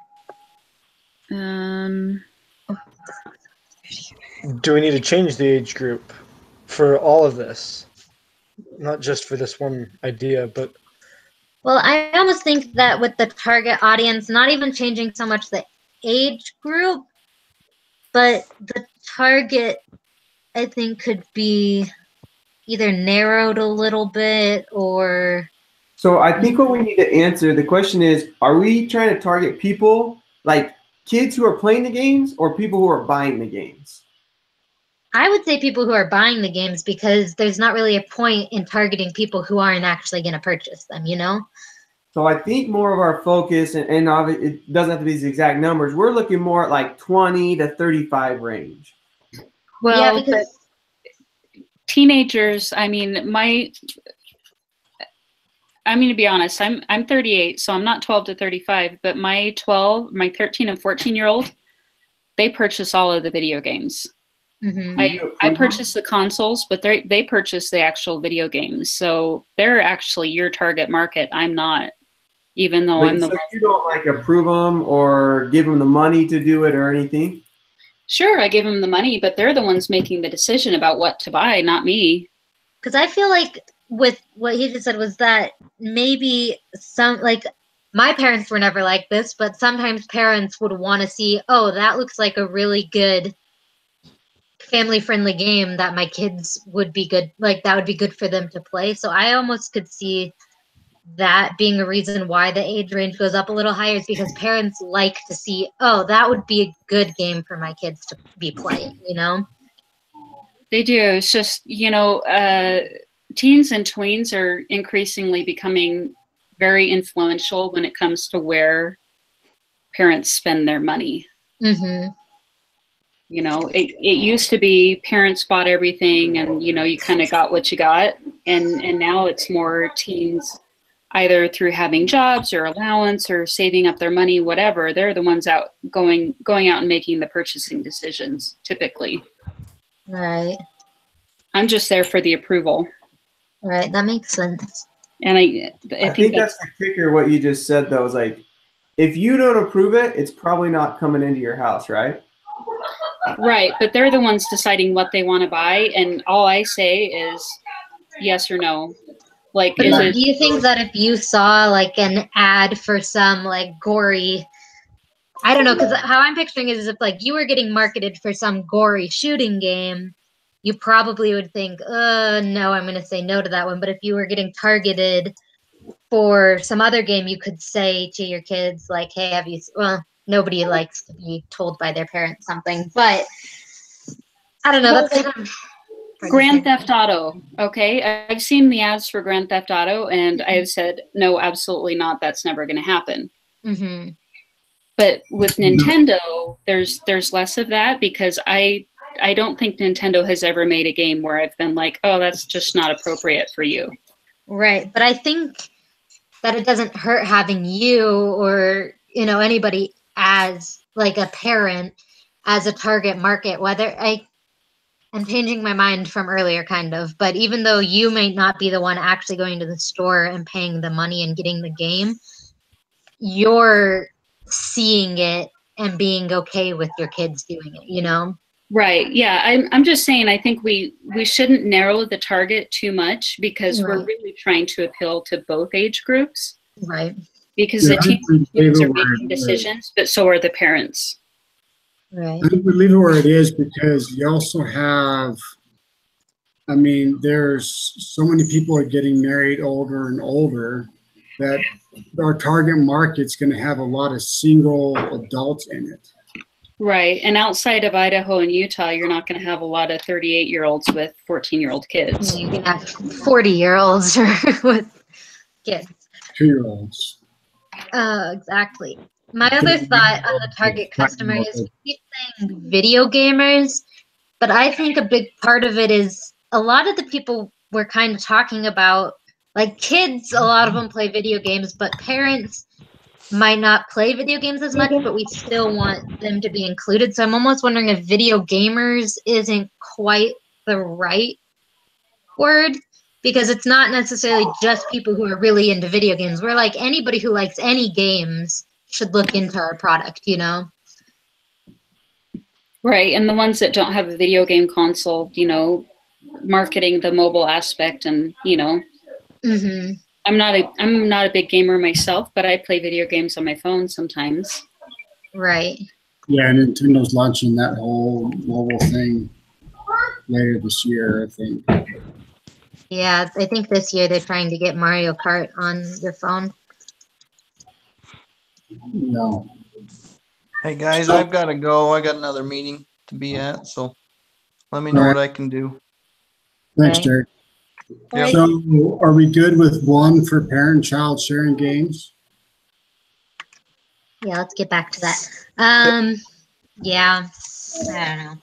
Do we need to change the age group for all of this? Not just for this one idea, but Well, I almost think that with the target audience, not even changing so much the age group, but the target, I think, could be either narrowed a little bit or... So I think what we need to answer, the question is, are we trying to target people, like kids who are playing the games or people who are buying the games? I would say people who are buying the games, because there's not really a point in targeting people who aren't actually going to purchase them, you know? So I think more of our focus, and it doesn't have to be these exact numbers, we're looking more at like 20 to 35 range. Well, yeah, because teenagers, I mean, to be honest, I'm 38, so I'm not 12 to 35, but my 13 and 14-year-old, they purchase all of the video games. I purchase the consoles, but they purchase the actual video games. So they're actually your target market. I'm not, even though I'm the one. You don't like approve them or give them the money to do it or anything? Sure, I give them the money, but they're the ones making the decision about what to buy, not me. Because I feel like with what he just said was that maybe my parents were never like this, but sometimes parents would want to see, oh, that looks like a really good family-friendly game that my kids would be good, like that would be good for them to play. So I almost could see that being a reason why the age range goes up a little higher, is because parents like to see, oh, that would be a good game for my kids to be playing, you know? They do. It's just, teens and tweens are increasingly becoming very influential when it comes to where parents spend their money. Mm-hmm. It used to be parents bought everything and, you kind of got what you got. And now it's more teens, either through having jobs or allowance or saving up their money, whatever. They're the ones out going out and making the purchasing decisions, typically. Right. I'm just there for the approval. Right. That makes sense. And I think that's the kicker. What you just said, though, is like, if you don't approve it, it's probably not coming into your house, right? Right, but they're the ones deciding what they want to buy, and all I say is yes or no. Like, do you think that if you saw like an ad for some like gory, I don't know, because how I'm picturing it is if like you were getting marketed for some gory shooting game, you probably would think, no, I'm going to say no to that one. But if you were getting targeted for some other game, you could say to your kids, like, hey, nobody likes to be told by their parents something, but I don't know. That's kind of Grand Theft Auto. Okay, I've seen the ads for Grand Theft Auto, and I have said no, absolutely not. That's never going to happen. Mm-hmm. But with Nintendo, there's less of that, because I don't think Nintendo has ever made a game where I've been like, oh, that's just not appropriate for you. Right, but I think that it doesn't hurt having you or anybody as like a parent as a target market. Whether I'm changing my mind from earlier, kind of, but even though you may not be the one actually going to the store and paying the money and getting the game, you're seeing it and being okay with your kids doing it, Right. Yeah. I'm just saying, I think we shouldn't narrow the target too much, because we're really trying to appeal to both age groups. Right. Because the teens are making decisions, but so are the parents. Right. I think we leave it where it is, because you also have, there's so many people are getting married older and older that our target market's going to have a lot of single adults in it. Right. And outside of Idaho and Utah, you're not going to have a lot of 38-year-olds with 14-year-old kids. You can have 40-year-olds with kids. 2-year-olds. Exactly. My other thought on the target customer is, we keep saying video gamers, but I think a big part of it is a lot of the people we're kind of talking about Like kids, a lot of them play video games, but parents might not play video games as much, but we still want them to be included. So I'm almost wondering if video gamers isn't quite the right word, because it's not necessarily just people who are really into video games. We're like anybody who likes any games should look into our product, you know? Right, and the ones that don't have a video game console, you know, marketing the mobile aspect, and you know, Mm-hmm. I'm not a big gamer myself, but I play video games on my phone sometimes. Right. Yeah, Nintendo's launching that whole mobile thing later this year, I think. Yeah, I think this year they're trying to get Mario Kart on your phone. No. Hey guys, I've got to go. I got another meeting to be at, so let me know what I can do. Thanks, Right. Derek. Yep. So are we good with one for parent-child sharing games? Yeah, let's get back to that. Yeah, I don't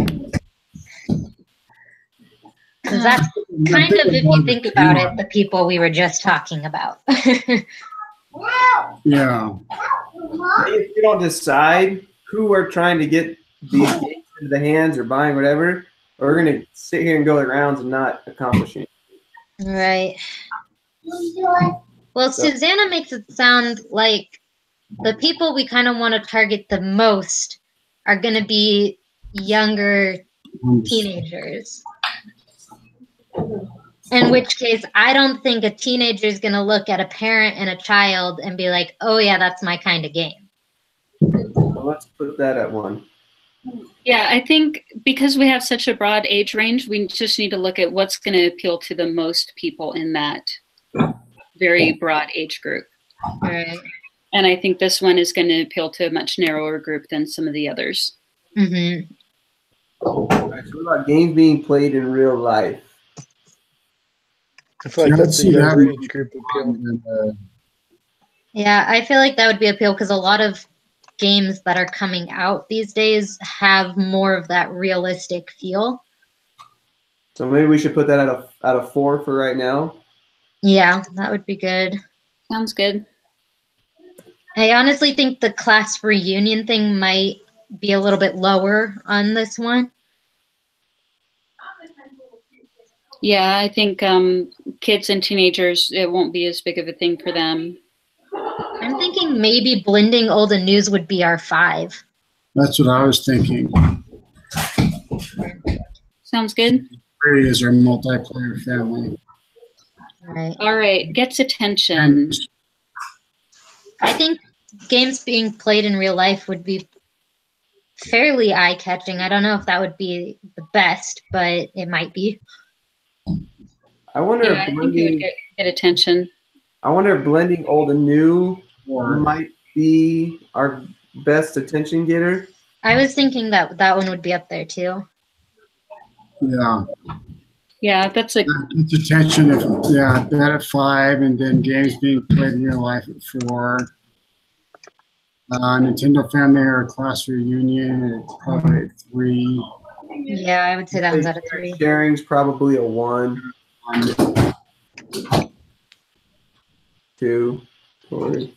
know. Because that's kind of, if you think about it, the people we were just talking about. Yeah. If you don't decide who we're trying to get these games into the hands or buying whatever, we're going to sit here and go the rounds and not accomplish anything. Right. Well, Susanna makes it sound like the people we kind of want to target the most are going to be younger teenagers. In which case, I don't think a teenager is going to look at a parent and a child and be like, oh, yeah, that's my kind of game. Well, let's put that at one. Yeah, I think because we have such a broad age range, we just need to look at what's going to appeal to the most people in that very broad age group. Right. And I think this one is going to appeal to a much narrower group than some of the others. Mm-hmm. All right, so what about games being played in real life? I feel like that's the younger age group appeal. Yeah, I feel like that would be appeal because a lot of games that are coming out these days have more of that realistic feel. So maybe we should put that at a 4 for right now. Yeah, that would be good. Sounds good. I honestly think the class reunion thing might be a little bit lower on this one. Yeah, I think kids and teenagers, it won't be as big of a thing for them. I'm thinking maybe blending old and news would be our 5. That's what I was thinking. Sounds good. 3 is our multiplayer family. Right. All right, gets attention. I think games being played in real life would be fairly eye-catching. I don't know if that would be the best, but it might be. I wonder Yeah, I if think it would blending, get attention. I wonder if blending old and new Or might be our best attention getter. I was thinking that that one would be up there too. yeah, Yeah, that's a it's attention. That at 5, and then games being played in real life at 4. Nintendo Family or Class Reunion at probably at 3. Yeah, I would say that one's out of 3. Sharing's probably a 1, 2, 3.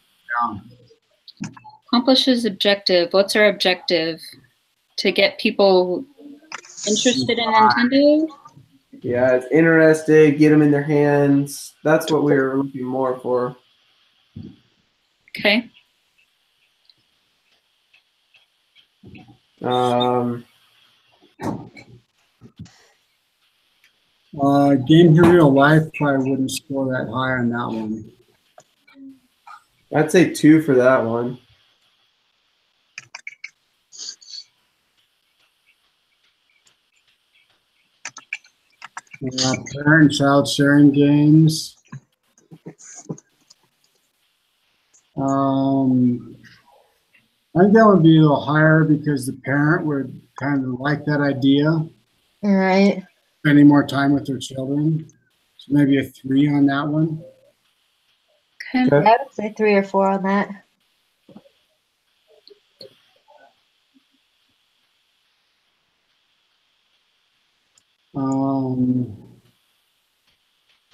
accomplishes objective. What's our objective? To get people interested in Nintendo? Yeah, it's interested. Get them in their hands. That's what we were looking more for. Okay. Games in real life probably wouldn't score that high on that one. I'd say 2 for that one. Parent-child sharing games. I think that would be a little higher because the parent would kind of like that idea, All right. spending more time with their children. So maybe a 3 on that one. Okay. Okay. I would say 3 or 4 on that.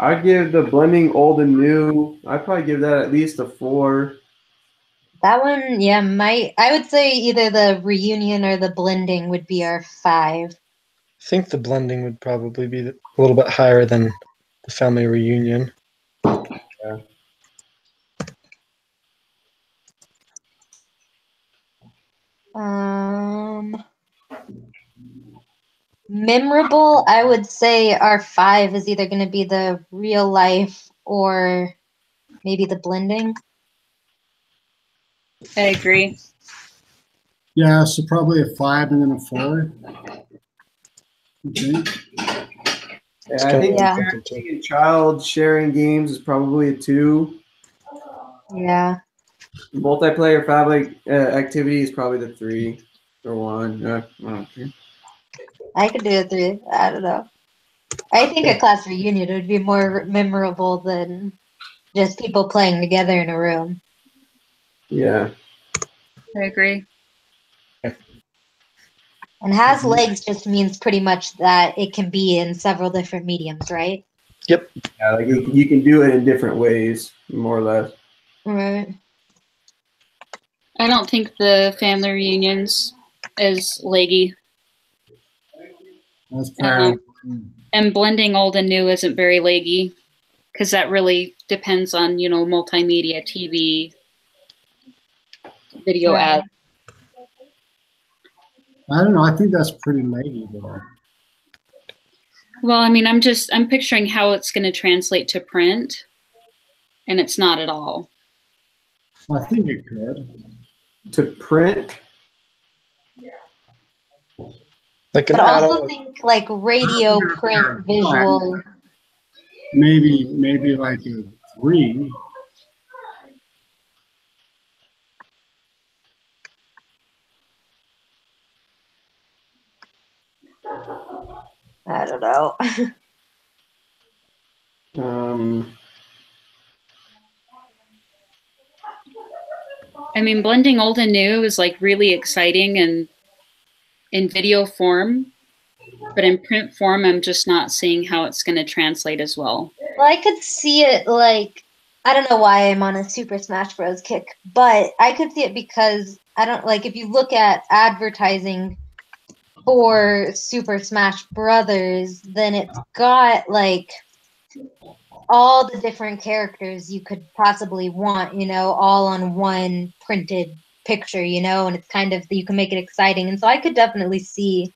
I'd give the blending old and new. I'd probably give that at least a 4. That one, yeah, I would say either the reunion or the blending would be our 5. I think the blending would probably be a little bit higher than the family reunion. Yeah. Memorable, I would say our 5 is either going to be the real life or maybe the blending. I agree. Yeah, so probably a 5 and then a 4. Okay. Yeah, I think Yeah. parenting and child sharing games is probably a 2. Yeah. Multiplayer family activity is probably the 3 or 1. Yeah, I don't care. I could do a 3. I don't know. I think a class reunion would be more memorable than just people playing together in a room. Yeah. I agree. And has legs just means pretty much that it can be in several different mediums, right? Yeah, like you can do it in different ways, more or less. Right. I don't think the family reunions is leggy. That's fair. And blending old and new isn't very leggy because that really depends on, multimedia, TV, video Right. ads. I don't know. I think that's pretty leggy though. Well, I mean, I'm picturing how it's going to translate to print, and it's not at all. Well, I think it could. To print? Like an But also adult. think like radio, print, visual. Maybe like a 3. I don't know. I mean, blending old and new is like really exciting and in video form, but in print form, I'm just not seeing how it's going to translate as well. Well, I could see it like, I don't know why I'm on a Super Smash Bros. Kick, but I could see it because I don't like if you look at advertising for Super Smash Brothers, then it's got like all the different characters you could possibly want, all on one printed picture, and it's kind of, you can make it exciting. And so I could definitely see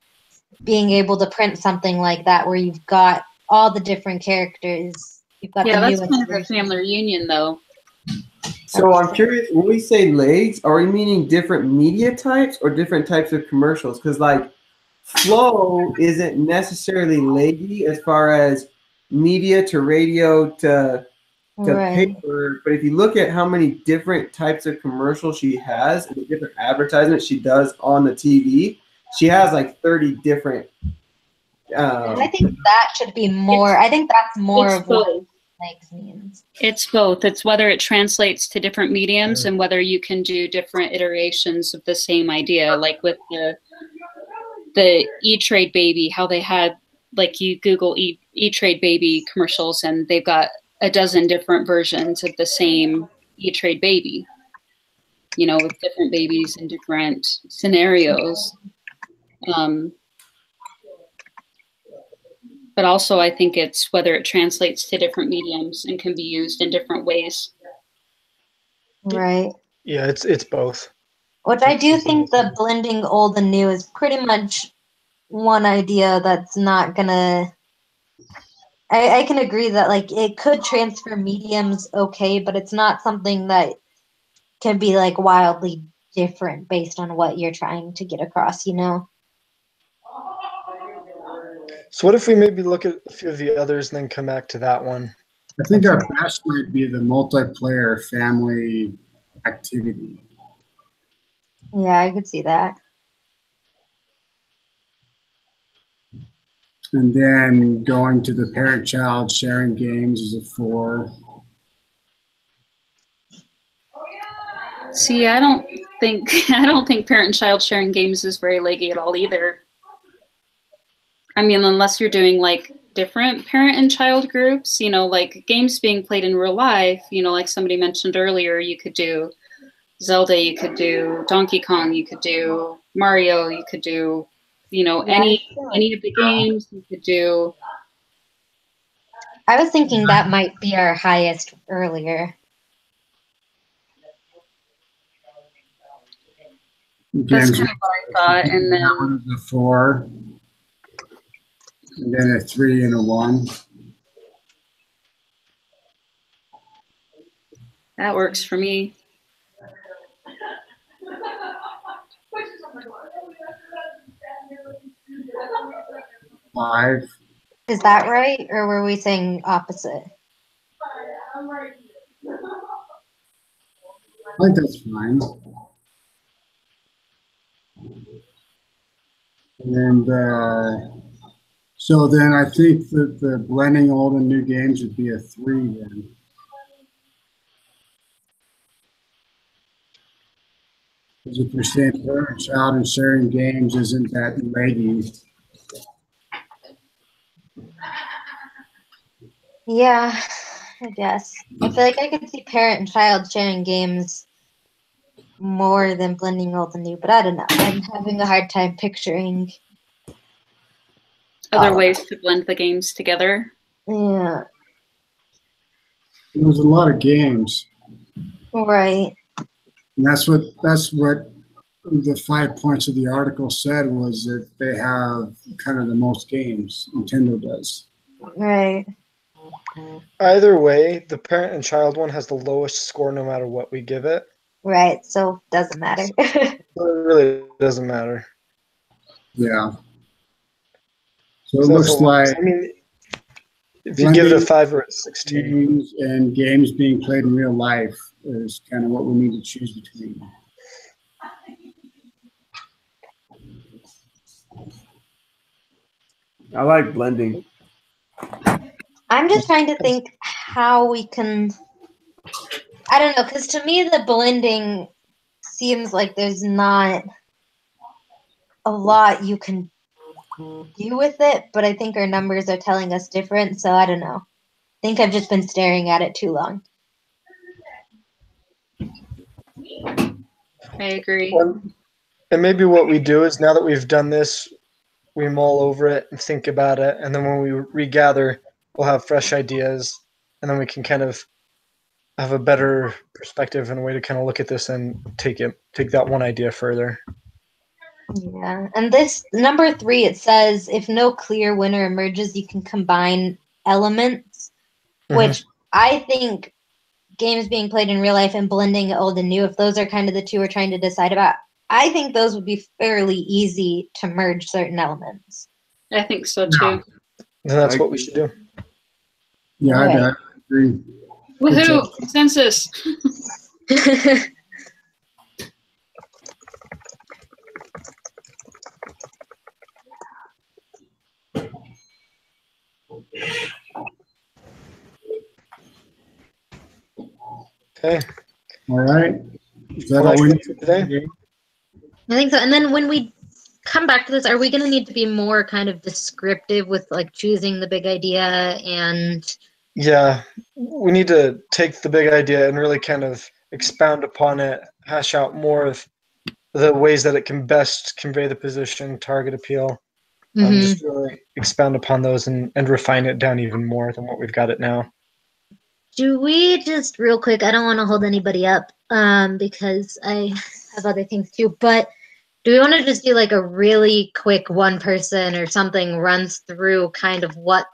being able to print something like that where you've got all the different characters. You've got Yeah, the that's new kind of a inspiration. family reunion, though. So I'm curious, when we say legs, are we meaning different media types or different types of commercials? Because like flow isn't necessarily leggy as far as media to radio to Right. paper, but if you look at how many different types of commercials she has and the different advertisements she does on the TV, she has like 30 different. And I think that should be more. I think that's more It's of what both. legs means. It's both. It's whether it translates to different mediums and whether you can do different iterations of the same idea, like with the E-Trade Baby, how they had, like you Google E-Trade Baby commercials and they've got a dozen different versions of the same E-Trade Baby, with different babies in different scenarios. But also I think it's whether it translates to different mediums and can be used in different ways. Right. Yeah, it's both. Which I do think the blending old and new is pretty much one idea that's not gonna. I can agree that like it could transfer mediums okay, but it's not something that can be like wildly different based on what you're trying to get across, So what if we maybe look at a few of the others and then come back to that one? I think our best might be the multiplayer family activity. Yeah, I could see that. And then going to the parent-child sharing games is a 4. See, I don't think parent-child sharing games is very leggy at all either. I mean, unless you're doing like different parent and child groups, you know, like games being played in real life, you know, like somebody mentioned earlier, you could do Zelda, you could do Donkey Kong, you could do Mario, you could do, you know, any of the games, you could do. I was thinking that might be our highest earlier. That's kind of what I thought. And then that one is a 4, and then a 3 and a 1. that works for me. Five. Is that right? Or were we saying opposite? I think that's fine. And so then I think that the blending old and new games would be a 3 then. Because if you're saying parent, child, and sharing games isn't that lady. Yeah, I guess. I feel like I could see parent and child sharing games more than blending old and new, but I don't know. I'm having a hard time picturing. Other ways to blend the games together. Yeah, There's a lot of games. right. And that's what the 5 points of the article said, was that they have kind of the most games. Nintendo does. Right. Either way, the parent and child one has the lowest score no matter what we give it. Right. So doesn't matter. So it really doesn't matter. Yeah. So it So that's looks a lot. like I mean, if you give it a 5 or a 16. games and games being played in real life is kind of what we need to choose between. I like blending. I'm just trying to think how we can. I don't know, because to me the blending seems like there's not a lot you can do with it, but I think our numbers are telling us different, so I don't know. I think I've just been staring at it too long. I agree. And maybe what we do is, now that we've done this, we mull over it and think about it, and then when we regather, we'll have fresh ideas, and then we can kind of have a better perspective and a way to kind of look at this and take that one idea further. Yeah, and this number 3, it says if no clear winner emerges, you can combine elements, which I think games being played in real life and blending old and new, if those are kind of the two we're trying to decide about, I think those would be fairly easy to merge certain elements. I think so too. And that's what we should do. Yeah, Right. I agree. Woohoo! Consensus. Okay. All right. Is that Well, all we that's it for today. need? I think so. And then when we come back to this, are we going to need to be more kind of descriptive with like choosing the big idea and Yeah, we need to take the big idea and really kind of expound upon it, hash out more of the ways that it can best convey the position, target appeal, just really expound upon those and refine it down even more than what we've got it now. do we just real quick, I don't want to hold anybody up because I have other things too, but do we want to just do like a really quick one person or something runs through kind of what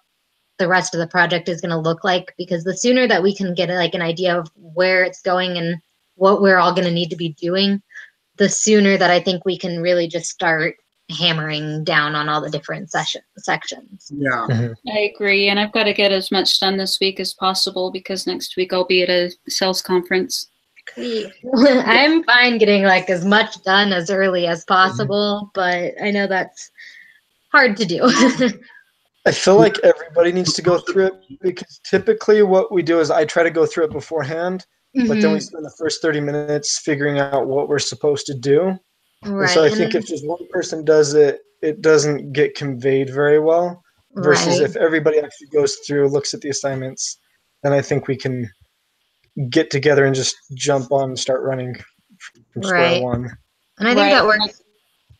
the rest of the project is going to look like? Because the sooner that we can get like an idea of where it's going and what we're all going to need to be doing, the sooner that I think we can really just start hammering down on all the different sections. Yeah. I agree, and I've got to get as much done this week as possible because next week I'll be at a sales conference. I'm fine getting like as much done as early as possible, but I know that's hard to do. I feel like everybody needs to go through it, because typically what we do is I try to go through it beforehand, but then we spend the first 30 minutes figuring out what we're supposed to do. Right. And so I think if just one person does it, it doesn't get conveyed very well. versus Right. if everybody actually goes through, looks at the assignments, then I think we can get together and just jump on and start running from square Right. one. And I think that Right. works.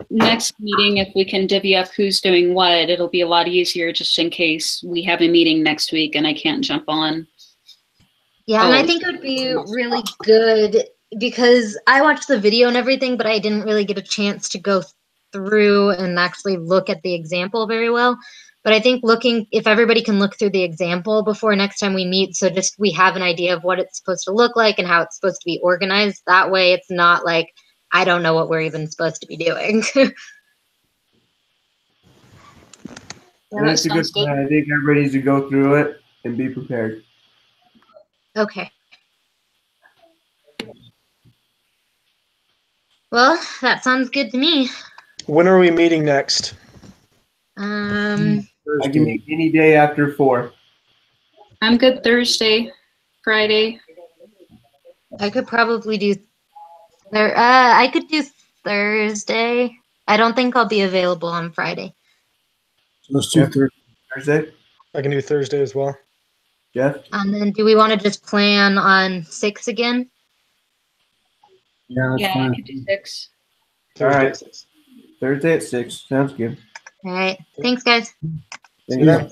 Next meeting, if we can divvy up who's doing what, it'll be a lot easier just in case we have a meeting next week and I can't jump on. Yeah, and I Oh. think it would be really good because I watched the video and everything, but I didn't really get a chance to go through and actually look at the example very well. But I think if everybody can look through the example before next time we meet, so just we have an idea of what it's supposed to look like and how it's supposed to be organized. That way it's not like, I don't know what we're even supposed to be doing. And it's a good plan. I think everybody needs to go through it and be prepared. Okay. Well, that sounds good to me. When are we meeting next? I can meet any day after 4. I'm good Thursday, Friday. I could probably do I could do Thursday. I don't think I'll be available on Friday. So let's do Thursday. I can do Thursday as well. Jeff? And then do we want to just plan on 6 again? Yeah, that's Yeah, I fine. could do 6. All right. Thursday at 6. Thursday at 6. Sounds good. All right. Thanks, guys. Thank See you you. then.